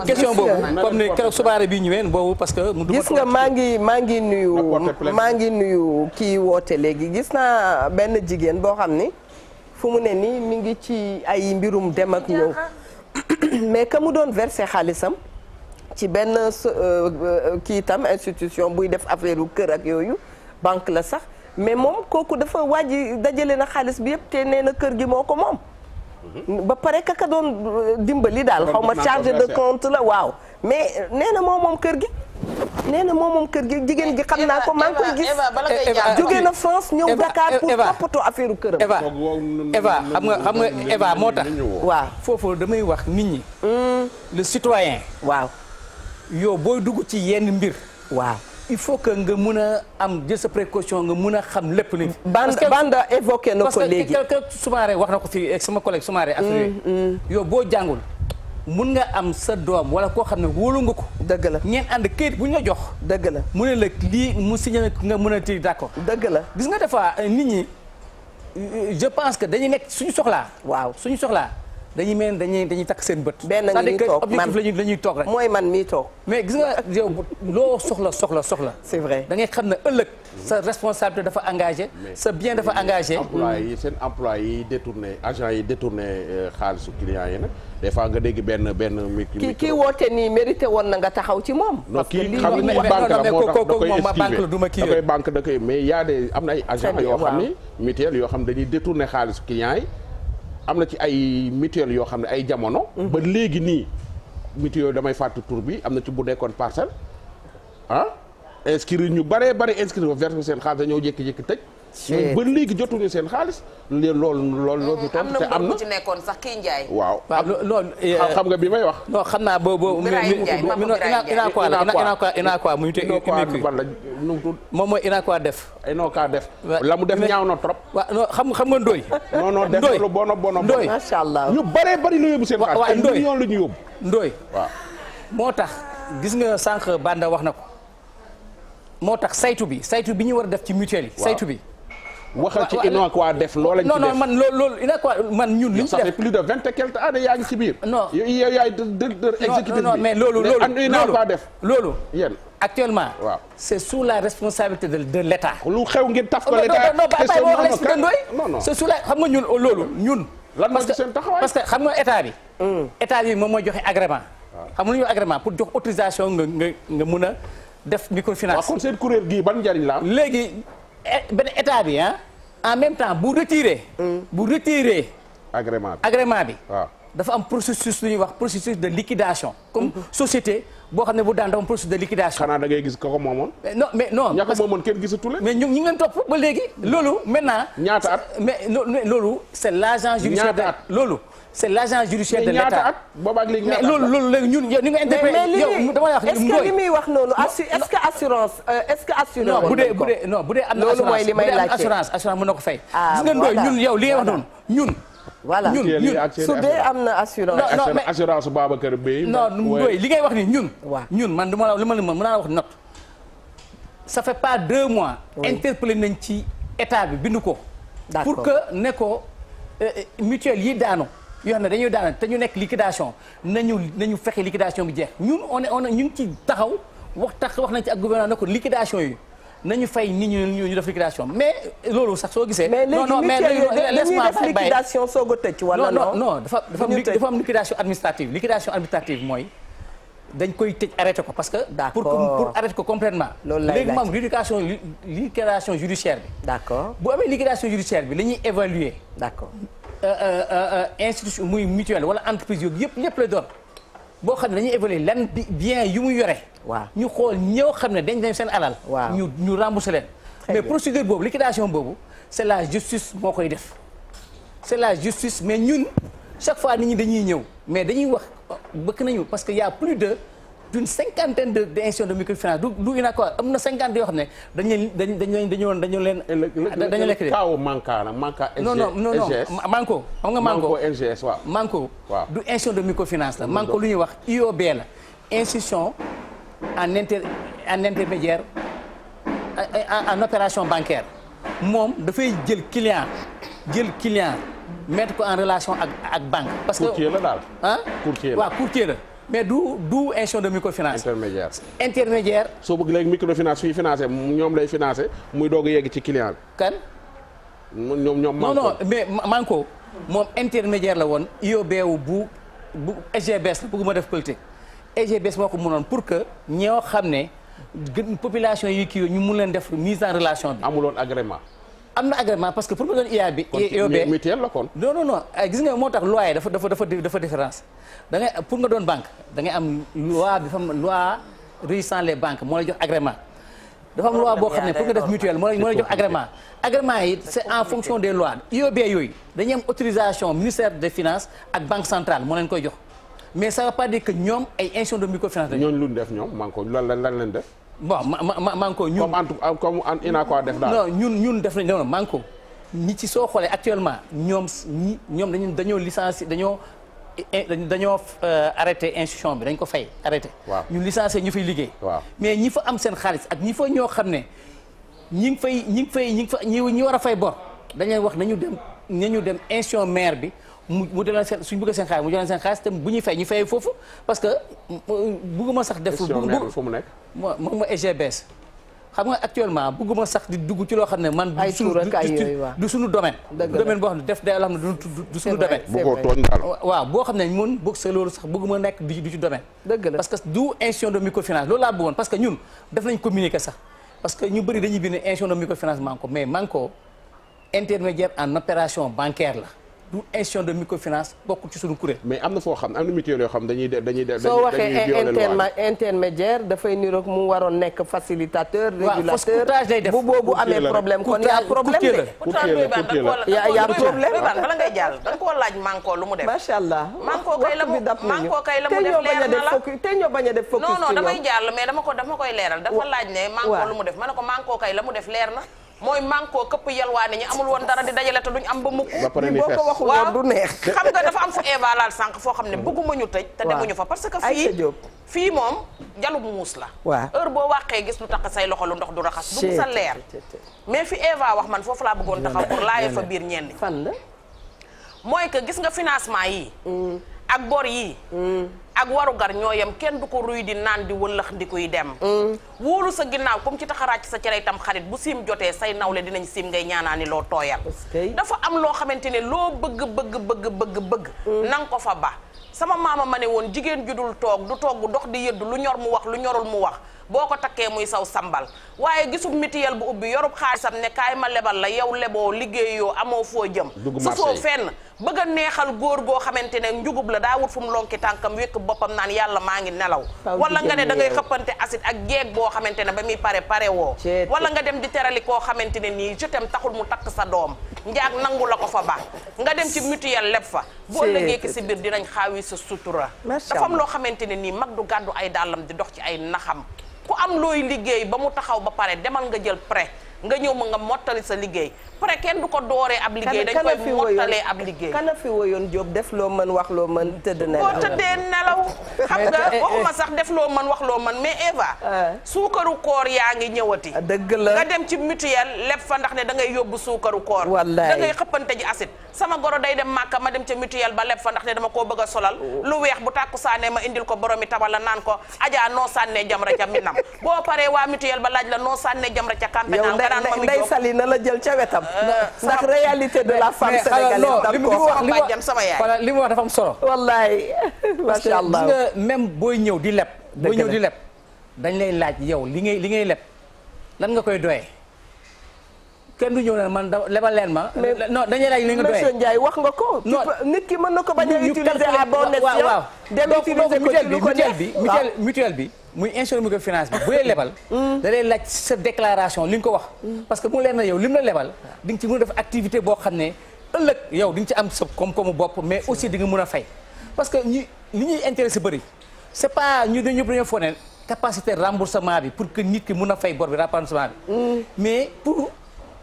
comme ni keroog subaare bi ñëwee boobu parce que. gis nga maa ngi nuyu kii woote léegi gis naa benn jigéen boo xam ni fu mu ne nii mi ngi ci ay mbirum dem ak ñëw mais que mu doon verser xaalisam ci benn kii itam institution buy def affaire u kër ak yooyu banque la sax mais moom kooku dafa wàjji dajale na xaalis bi yëpp te nee na kër gi moo ko moom. ba pare kaka doon dimbali daal xaw ma chargé de compte la waaw mais nee na moom kër gi. nee na moom kër gi jigéen gi xam naa ko maa ngi koy gis. jóge na France ñëw Dakar pour toppatoo affaire këram. Eva xam nga Eva moo tax. waaw foofu damay wax nit ñi. le citoyen. waaw. yow booy dugg ci yenn mbir. waaw. il faut que nga mun a am jël sa précaution nga mun a xam lépp ni Banda évoqué na ko léegi parce que Soumaré wax na ko fi sama collègue Soumaré affaire yow boo jàngul mun nga am sa doom wala koo xam ne wóolu nga ko. dëgg la ngeen ànd kayit bu ñu la jox. dëgg la mu ne la lii mu signé nga mën a ti d'accord. dëgg la gis nga des fois nit ñi je pense que dañuy nekk suñu soxlaa. waaw suñu soxlaa dañuy mel dañuy takk seen bët. benn nga ñuy toog man objectif la ñuy toog rek. mooy man mii toog. mais gis nga yow loo soxla. c'est vrai da ngay xam ne ëllëg sa responsabilité dafa engagé. sa bien dafa engagé. employé yi seen employé yi détourné agent yi détourné xaalisu client yi nag des fois nga dégg benn. kii woote nii mérité woon na nga taxaw ci moom. parce que lii xam nga banque la moo tax da koy esquiver da koy banque da koy mais y a des am na ay agents yoo xam ni mutuelle yoo xam dañuy détourné xaalisu client yi. am na ci ay mutuelle yoo xam ne ay jamono. ba léegi nii mutuelle damay fàtte tur bi am na ci bu nekkoon parcelle ah inscrire ñu baree bari inscrire ko verser seen xaalis dañoo jékki-jékki tëj. ba léegi jotuñu seen xaalis loolu ñu tontu te am na ci nekkoon sax kii Ndiaye. waaw loolu xam nga bi may wax. non xam naa boobu. Inaakuwa mu moom mooy Inaakuwa def. Inaakuwa def. la mu def ñaaw na trop. waaw non xam nga Ndoye. non def lu bono Ndoye macha allah ñu baree bari la yóbbu seen xaalis. waaw Ndoye million la ñu yóbbu. Ndoye waaw moo tax gis nga sànq Banda wax na ko moo tax saytu bi ñu war a def ci mutuelle yi. saytu bi. waxal ci Inaakuwa def loo lañ ci def non man loolu Inaakuwa man ñun li ñu ça fait plus de 20 et quelques années yaa ngi ci biir. non yow yaay directeur exécutif bi. non mais loolu Inaakuwa def. loolu yéen actuellement. waaw c'est sous la responsabilité de l'État. lu xew ngeen taf ko l'État. non c'est sous la xam nga ñun loolu ñun. lan moo ci seen taxawaay parce que xam nga état bi. état bi moom mooy joxe agrément. xam nga lu ñuy agrément pour jox autorisation nga mun a def microfinance. waaw kon seen kuréel gii ban njariñ la. léegi benn état bi en même temps bu retirer. agrément bi. waaw dafa am processus lu ñuy wax processus de liquidation. comme société boo xam ne bu daan dafa am processus de liquidation. xanaa da ngay gis ko moomoon. non ña ko moomoon kenn gisatu leen. mais ñu ngi leen topp ba léegi. loolu maintenant. ñaata at mais loolu c'est l'agent judiciaire. ñaata at loolu c'est l'agent judiciaire de l'État. ñaata at boobaag léegi ñaata at mais loolu léegi ñun yow ni nga interprété yow dama wax. est-ce que li muy wax noonu est-ce que assurance non bu dee am na assurance loolu mooy li may laajte assurance mën na ko fay. ah gis nga Ndoye ñun yow li ngay wax noonu ñun. voilà su dee am na assurance. non mais assurance Babacar Beye. non Ndoye li ngay wax ni ñun. waaw ñun man dama li ma mën naa wax note. ça fait pas 2 mois. interpellé nañ ci état bi bindu ko. d'accord pour que ne ko mutuelle yi daanu. yoo xam ne dañuy daanu te ñu nekk liquidation nañu fexe liquidation bi jeex ñun on ñu ngi ci taxaw wax nañ ci ak gouvernement ne ko liquidation yi nañu fay nit ñu def liquidation mais loolu sax soo gisee. non non mais dañuy def liquidation soog a tëj. wala non dafa am liquidation administrative mooy. dañ koy tëj arrêté ko parce que. pour arrêter ko complètement. loolu lay léegi moom liquidation judiciaire bi. d'accord bu amee liquidation judiciaire bi la ñuy évaluer. d'accord institution muy mutuelle wala entreprise yooyu yëpp lay doon boo xam ne dañuy évaluer lan bien yu mu yore. waaw ñu xool ñoo xam ne dañ seen alal. waaw ñu rembourser leen. mais procédure boobu liquidation boobu c'est la justice moo koy def. c'est la justice mais ñun chaque fois nit ñi dañuy ñëw mais dañuy wax bëgg nañu parce que y a plus d'une cinquantaine d'institutions de microfinance du UNACOIS am na 50 yoo xam ne dañu leen lekk de. kaawu Manka nag Manka. non Manko xam nga Manko NGS waaw. Manko du institution de microfinance la Manko lu ñuy wax IOB la institution en intermédiaire en opération bancaire moom dafay jël client mettre ko en relation ak banque. parce que courtier la daal. ah courtier la waaw courtier la. mais du institution de microfinance. intermédiaire. soo bëgg léegi microfinance suy financé ñoom lay financé muy doog a yegg ci client bi. kan. ñoom non mais Manko moom intermédiaire la woon IOB bu SGBS la bëgguma def politique. SGBS moo ko mënoon pour que ñoo xam ne population yi kii ñu mun leen def mise en relation bi. amuloon agrément. am na agrément parce que pour nga doon IA bi. IOB mutuelle la kon. non gis nga moo tax loi yi dafa différence da ngay pour nga doon banque da ngay am loi bi fam loi régissant les banques moo lay jox agrément. dafa am loi boo xam ne pour nga def mutuelle moo lay jox agrément yi c'est en fonction des lois IOB yooyu dañuy am autorisation ministère des finances ak banque centrale moo leen koy jox mais ça veut pas dire que ñoom ay institutions de microfinance la. ñooñu lu ñu def ñoom Manko lan leen def. bon Manko ñun comme UNACOIS def daal. non ñun def nañ non Manko ñi ci soo xoolee actuellement ñoom dañoo licencié dañoo arrêté institution bi dañ ko fay arrêté. waaw ñu licencié ñu fay liggéey. waaw mais ñi fa am seen xaalis ak ñi fa ñoo xam ne ñi war a fay bor dañuy wax nañu dem institution maire bi mu dem seen suñ bëgg seen xaalis mu jox leen seen xaalis te bu ñuy fay ñu fay foofu parce que bëgguma sax def. institution maire bi fu mu nekk. moom mooy SGBS xam nga actuellement bëgguma sax di dugg ci loo xam ne man. ay tur ak ay yooyu waaw du suñu domaine. domaine boo xam ne def day loo xam ne du suñu domaine. bëggoo tooñ daal. waaw boo xam ne mun bëgg sa loolu sax bëgguma nekk du ci domaine. dëgg la parce que du institution de microfinance loolu laa bëggoon parce que ñun def nañ communiquer sax parce que ñu bëri dañuy bind institution de microfinance Manko mais Manko intermédiaire en opération bancaire la. du institution de microfinance bokkul ci suñu kuréel. mais am na foo xam am na mutuelle yoo xam dañuy soo waxee intermédiaire dafay niroog mu waroon nekk facilitateur. régulateur bu boobu amee problème kon yaa problème de. yaa problème bala ngay jàll da nga koo laaj Manko lu mu def. macha allah Manko kay la mu def leer na la te ñoo bañ a def focus ci ñoom. non damay jàll mais dama koy leeral dafa laaj ne Manko lu mu def ma ne ko Manko kay la mu def leer na. mooy Manko këpp yalwaane ñi amul woon dara di dajale te duñ am ba mukk boo ko waxul woon du neex. xam nga dafa am fu Eva laal sànq foo xam ne bëgguma ñu tëj te demuñu fa parce que fii moom jalub muus la heure boo wàqee gis lu tax say loxo lu ndox du raxas du sa leer mais fi Eva wax man foofu laa bëggoon taxaw pour laaye fa biir ñenn fan la mooy que gis nga financement yi ak bor yi ak warugar ñoo yem kenn du ko ruy di naan di wëllax ndi kuy dem wóolu sa ginnaaw comme ci taxaraat sa cere itam xarit bu siim jotee say nawle dinañ siim ngay ñaanaani loo tooyal dafa am loo xamante ne loo bëgg nang ko fa ba sama maama ma ne woon jigéen ju dul toog du toog dox di yëddu lu ñor mu wax lu ñorul mu wax boo ko takkee muy saw sambal waaye gisub mutuelle bu ubbi yorub xaalisam ne kaay ma lebal la yow leboo liggéeyoo amoo foo jëm su foo fenn bëgg a neexal góor goo xamante ne njugub la daa wut fu mu lonki tànkam wékk boppam naan yàlla maa ngi nelaw wala nga ne da ngay xëppante acide ak jeeg boo xamante ne ba muy pare woo wala nga dem di terali koo xamante ne nii je t'aime taxul mu takk sa doom njaag nangu la ko fa ba nga dem ci mutuelle leb fa boo lëggee ki si biir dinañ xaawi sa sutura dafa am loo xamante ne nii mag du gàddu ay dàllam di dox ci ay naxam ku am looy liggéey ba mu taxaw ba pare demal nga jël prêt nga ñëw ma nga mottali sa liggéey pare kenn du ko dooree ab liggéey dañ koy mottalee ab liggéey kana fi woyoon Diop def loo mën wax loo mën tëdd nelaw boo tëddee nelaw xam nga waxuma sax def loo mën wax loo mën mais Eva suukaru koor yaa ngi ñëwati dëgg la nga dem ci mutuelle leb fa ndax ne da ngay yóbbu suukaru koor wallaay da ngay xëppante ji acide sama goro day dem Màkka ma dem ca mutuelle ba leb fa ndax ne dama koo bëgg a solal lu weex bu tàkku saane ma indil ko boromi tabala naan ko ajaa noo sànnee jamra ca minam boo paree waa mutuelle ba laaj la noo sànnee jamra ca campagnat nga naan ma mi Ndey Sali na la jël ca wetam ndax réalité de la femme sénégalaise daf ko sama bàjjan sama yaay li mu wax dafa am solo wallaay macha allah parce que même booy ñëw di leb dañ lay laaj yow li ngay leb lan nga koy doyee kenn du ñëw ne man lebal leen ma non dañuy laaj li nga doyee monsieur Ndiaye wax nga ko nit ki mën na ko bañ a utiliser à bon escient waaw dem utiliser ko ci lu ko neex mutuelle bi muy insurance microfinance bi bu lay lebal da lay laaj sa déclaration li nga ko wax parce que mu leen na yow li mu la lebal di nga ci mën a def activité boo xam ne ëllëg yow di nga ci am sa koom-koomu bopp mais aussi di nga mën a fay parce que li ñuy intéressé bëri c'est pas ñu dañu ñëpp dañoo foog ne capacité remboursement bi pour que nit ki mën a fay bor bi remboursement bi mais pour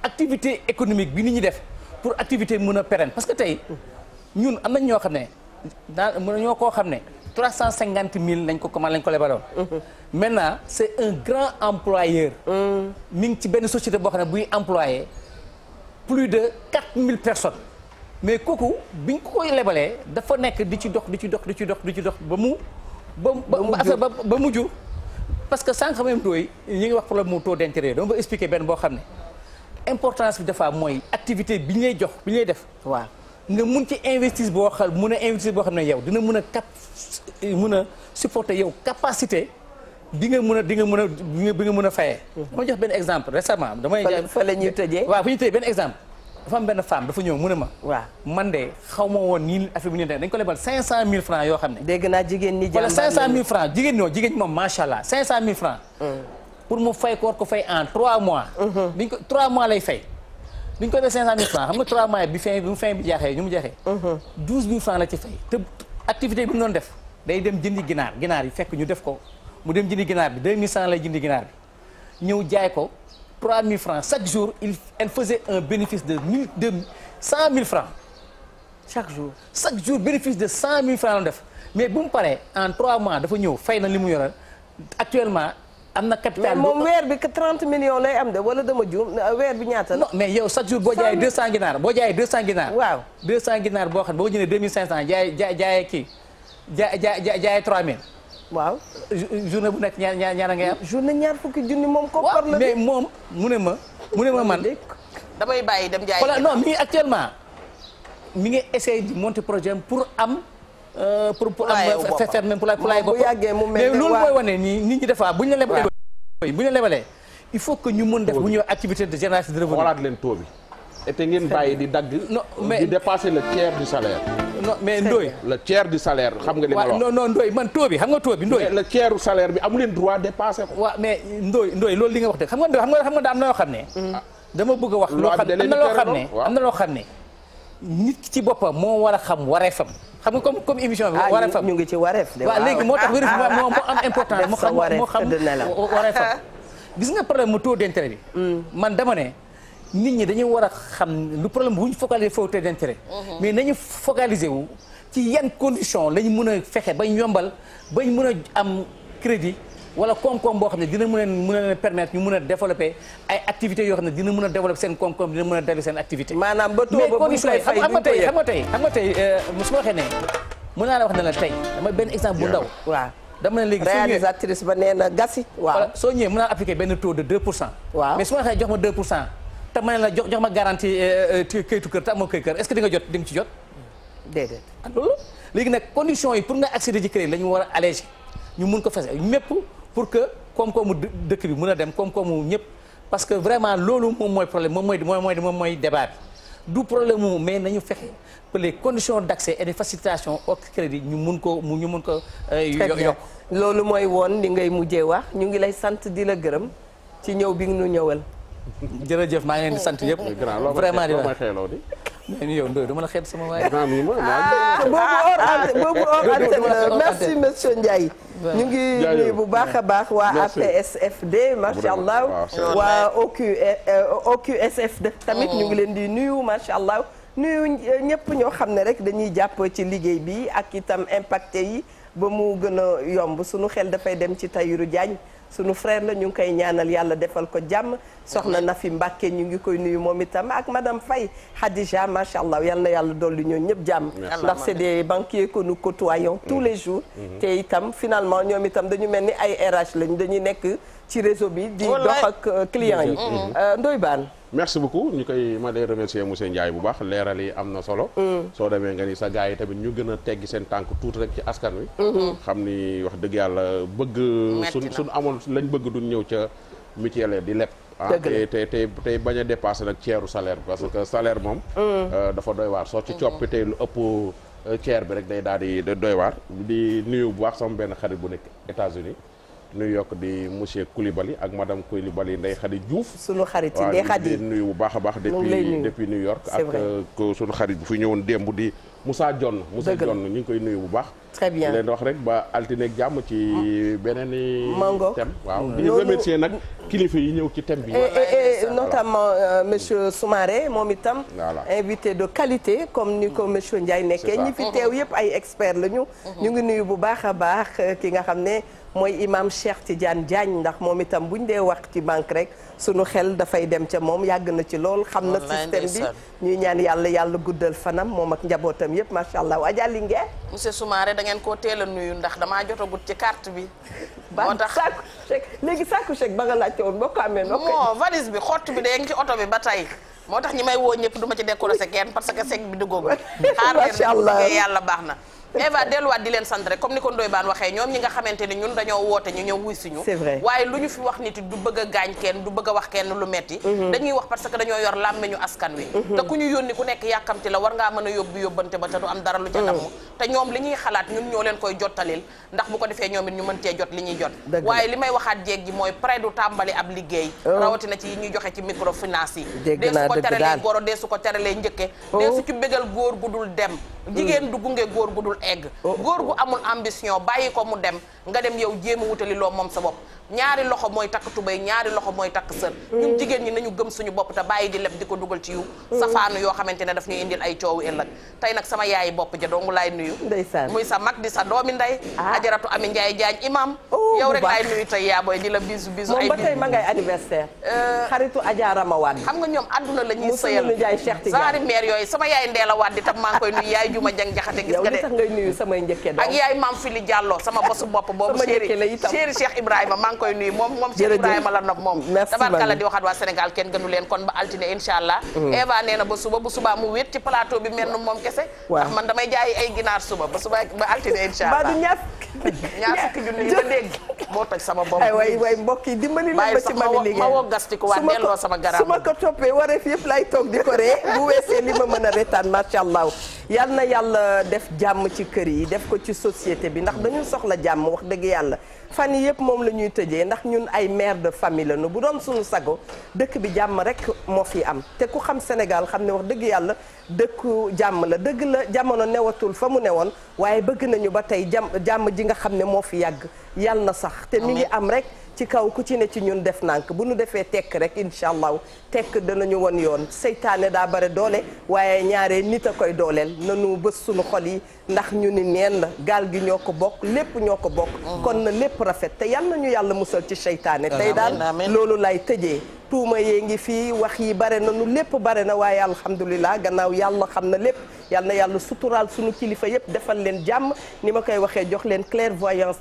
activité économique bi nit ñi def pour activité mën a pérenne parce que tey ñun am nañ ñoo xam ne ñoo koo xam ne 350 000 lañ ko comment lañ ko lebaloon maintenant c'est un grand employeur mi ngi ci benn société boo xam ne buy employé plus de 4000 personnes mais kooku biñ ko koy lebalee dafa nekk di ci dox ba mu jur parce que sànq même dooy ñi ngi wax problème mu taux d'intérêt dama ba expliquer benn boo xam ne importance bi dafa mooy activité bi ñu lay jox bi ñu lay def waaw nga mun ci investir boo xam ne yow dina mun a supporter yow capacité bi nga mën a fayee dama jox benn exemple récemment damay fa la ñuy tëjee waaw fu ñuy tëjee benn exemple dafa am benn femme dafa ñëw mu ne ma waaw man de xaw ma woon nii affaire bi ñu dañ ko lebal 500 000 francs yoo xam ne dégg naa jigéen ñi wala 500 000 francs jigéen ñi moom macha allah 500 000 francs pour mu fay ko war ko fay en 3 mois biñ ko 3 mois lay fay biñ ko defee 500 000 francs xam nga 3 mois bi fin bi jeexee ñu mu jeexee 12 000 francs la ci fay te activité bi mu doon def day dem jëndi ginaar yi fekk ñu def ko mu dem jëndi ginaar bi 2100 lay jëndi ginaar bi ñëw jaay ko 3000 francs chaque jour elle faisait un bénéfice de 100 000 francs chaque jour bénéfice de 100 000 francs la def mais bu mu paree en 3 mois dafa ñëw fay na li mu yoral actuellement am na capital mais moom weer bi que 30 millions lay am de wala dama juum weer bi ñaata la. non mais yow chaque jour boo jaayee 200 ginaar waaw 200 ginaar boo xam ne boo jëndee 2500 jaayee kii jaayee 3000. waaw journée bu nekk ñaar ngay am. journée ñaar fukki junni moom ko waaw mais moom mu ne ma man. damay bàyyi dem jaay. voilà non mi ngi actuellement mi ngi essayer di monter projet pour am. pour am faire même pour la bopp mais loolu mooy wane nii nit ñi defa bu ñu la lebalee il faut que ñu mën def bu ñuy activité de génération de revenu. xoolaat leen taux bi te ngeen bàyyi di dagg. non mais di dépasser le tiers du salaire. non mais Ndoye. le tiers du salaire xam nga li ma la wax. non Ndoye man taux bi xam nga taux bi Ndoye. le tiers du salaire bi amu leen droit dépasser ko. waaw mais Ndoye loolu li nga wax de xam nga daa am na loo xam ne. dama bëgg a wax loo xam ne am na loo xam ne nit ki ci boppam moo war a xam wareefam. xam nga comme émission bi wareefam ñu ngi ci wareef de waaw léegi moo tax vérifié moo am importance moo xam wareefam gis nga problème mu taux d'intérêt bi man dama ne nit ñi dañu war a xam lu problème bu ñu focaliser faux taux d'intérêt mais nañu focaliser wu ci yan condition lañu mën a fexe bañ yombal bañ mën a am crédit wala koom-koom boo xam ne dina mën a leen permettre ñu mën a développer ay activités yoo xam ne dina mën a développer seen koom-koom dina mën a développer seen activité maanaam ba taux ba bu ñu fay xam nga tey su ma waxee ne mën naa la wax ne la tey dama benn exemple bu ndaw waaw dama ne léegi réalisatrice ba nee na gasi waaw soo ñëwee mën naa appliquer benn taux de 2%. waaw mais su ma waxee jox ma 2% te ma ne la jox ma garantie kayitu kër te amoo kër est-ce que di nga ci jot déedéet loolu léegi nag conditions yi pour nga accéder ci crédit la ñu war a alléger ñu mun ko fese mépp pour que koom-koomu dëkk bi mën a dem koom-koomu ñëpp parce que vraiment loolu moom mooy problème moom mooy débat bi du problème mu mais nañu fexe pour les conditions d'accès et de facilitation au crédit ñu mun ko yokk loolu mooy woon li ngay mujjee wax ñu ngi lay sant di la gërëm ci ñëw bi nu ñëwal jërëjëf maa ngi leen di sant yëpp vraiment di mais yow Ndoye dama la xeet sama waay. boobu hors antenne la merci monsieur Ndiaye. ñu ngi nuyu bu baax a baax waa APSFD macha allah. waa OQSF tamit ñu ngi leen di nuyu macha allah. nuyu ñëpp ñoo xam ne rek dañuy jàpp ci liggéey bi ak itam impacté yi ba mu gën a yomb sunu xel dafay dem ci Tahirou Diagne sunu frère la ñu ngi koy ñaanal yàlla defal ko jàmm soxna Nafi Mbàkke ñu ngi koy nuyu moom itam ak madame Faye Khadija macha allah yal na yàlla dolli ñoo ñëpp jàmm ndax c'est des banquiers que nous côtoyons tous les jours te itam finalement ñoom itam dañu mel ni ay RH lañu dañuy nekk ci réseau bi di dox ak clients yi Ndoye Bane merci beaucoup ñu koy ma lay remercier monsieur Ndiaye bu baax leeral yi am na solo soo demee nga ni sa gars yi tamit ñu gën a teggi seen tànk tuuti rek ci askan wi xam ni wax dëgg yàlla bëgg suñ amoon lañ bëgg duñ ñëw ca mutuelle di leb te bañ a dépassé nag ceeru salaire parce que salaire moom dafa doy waar soo ci coppitee lu ëpp ceer bi rek day daal di doy waar di nuyu bu baax sama benn xarit bu nekk États-Unis New York di monsieur Koulibaly ak madame Koulibaly Ndeye Khady Diouf sunu xarit yi Ndeye Khady nuyu bu baax a baax depuis New York ak sunu xarit bu fi ñëwoon démb di Moussa Dione ñu ngi koy nuyu bu baax très bien leen wax rek ba altine ak jàmm ci beneen i thème waaw di remercier nag kilifa yi ñëw ci thème bi et notamment monsieur Soumaré moom itam invité de qualité comme ni ko monsieur Ndiaye nekkee ñi fi teew yëpp ay experts lañu ñu ngi nuyu bu baax a baax ki nga xam ne mooy imam Cheikh Tidiane Diagne ndax moom itam buñ dee wax ci banque rek sunu xel dafay dem ca moom yàgg na ci lool xam na système bi ñuy ñaan yàlla guddal fanam moom ak njabootam yëpp macha allah Adja Linguère monsieur Soumaré da ngeen koo teel a nuyu ndax damaa jotagut ci carte bi moo tax sàkku chèque léegi sàkku chèque ba nga laajte woon boo ko amee moo valise bi xott bi de ngi ci oto bi ba tey moo tax ñi may woo ñëpp du ma ci décorosé kenn parce que chèque bi duggagul xaar leen yàlla baax na Eva delluwaat di leen sant rek comme ni ko Ndoye Bane waxee ñoom ñi nga xamante ni ñun dañoo woote ñu ñëw wuy si ñu c'est vrai waaye lu ñu fi wax nit du bëgg a gaañ kenn du bëgg a wax kenn lu metti dañuy wax parce que dañoo yor làmmeñu askan wi te ku ñu yónni ku nekk yàkkamti la war ngaa mën a yóbbante ba te du am dara lu ca damm te ñoom li ñuy xalaat ñun ñoo leen koy jottalil ndax bu ko defee ñoom it ñu mën cee jot li ñuy jot waaye li may waxaat jéeg ji mooy prêt du tàmbali ab liggéey rawatina ci yi ñuy joxe ci microfinance yi dee su ko teralee goro dee su ko teralee njëkke dee su ci bégal góor gu dul dem jigéen du gunge góor gu dul egg góor gu amul ambition bàyyi ko mu dem nga dem yow jéem a wutali loo moom sa bopp ñaari loxo mooy takk tubéy ñaari loxo mooy takk sër ñun jigéen ñi nañu gëm suñu bopp te bàyyi di leb di ko dugal ci yu safaanu yoo xamante ne daf ñuy indil ay coowu ëllëg tey nag sama yaayi bopp ja dongu laay nuyu muy sa mag di sa doomi nday ajaratu Ami Ndiaye Diagne imam yow rek laay nuyu tey yaa booy di la bisu moom ba tey ma ngay anniversaire xaritu Adja Rama Wade xam nga ñoom àdduna la ñuy sëyal saari maire yooyu sama yaay Ndeela Wade tam maa ngi koy nuyu yaay Juma Jang Jaxate gis nga de tax ngay nuyu samay njëkke doom ak yaay Maam Fili Diallo sama bosu bopp boobu chéri Cheikh Ibrahima maa ngi koy nuyu moom Cheikh Ibrahima la nopp moom tabarkalla di waxaat waa Sénégal kenn gënu leen kon ba altine insha allah Eva nee na ba suba bu subaa mu wéet ci plateau bi mel na moom kese ndax man damay jaay ay ginaar suba ba suba ba altine insha allah ñaar fukki junni yi ba dégg moo toj sama bopp ay way mbokk yi dimbali leen ba ci mami liggéey ma woo gastiku waa delloo sama garab su ma ko toppee wareef yëpp lay toog di ko ree bu weesee li ma mën a retaan macha allah yal na yàlla def jàmm ci kër yi def ko ci société bi ndax dañu soxla jàmm wax dëgg yàlla fan yi yëpp moom la ñuy tëjee ndax ñun ay mère de famille la nu bu doon suñu sago dëkk bi jàmm rek moo fi am te ku xam Sénégal xam ne wax dëgg yàlla dëkku jàmm la dëgg la jamono newatul fa mu newoon waaye bëgg nañu ba tey jàmm ji nga xam ne moo fi yàgg yàlla na sax te mi ngi am rek ci kaw ku ci ne ci ñun def nànk bu nu defee tekk rek incha allah tekk danañu won yoon seytaane daa bare doole waaye ñaare nit a koy dooleel nanu bës suñu xol yi ndax ñu ni neen la gaal gi ñoo ko bokk lépp ñoo ko bokk kon na lépp rafet te yal nañu yàlla musal ci seytaane tey daal loolu lay tëjee tuuma yee ngi fii wax yi bare na nu lépp bare na waaye alhamdulilah gannaaw yàlla xam na lépp yal na yàlla suturaal suñu kilifa yépp defal leen jàmm ni ma koy waxee jox leen clairvoyance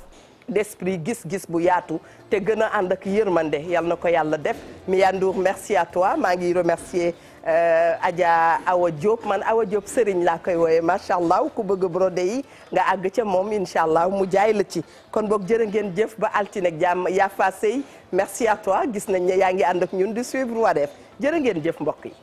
d'esprit gis-gis bu yaatu te gën a ànd ak yërmande yal na ko yàlla def Mia Ndour merci à toi maa ngi remercier Adja Awa Diop man Awa Diop Serigne laa koy wooye macha allah ku bëgg brodé yi nga àgg ca moom incha allah mu jaay la ci kon boog jërë ngeen jëf ba altine ak jàmm Yafa Sey merci à toi gis nañ ne yaa ngi ànd ak ñun di suivre Wareef jërë ngeen jëf mbokk yi.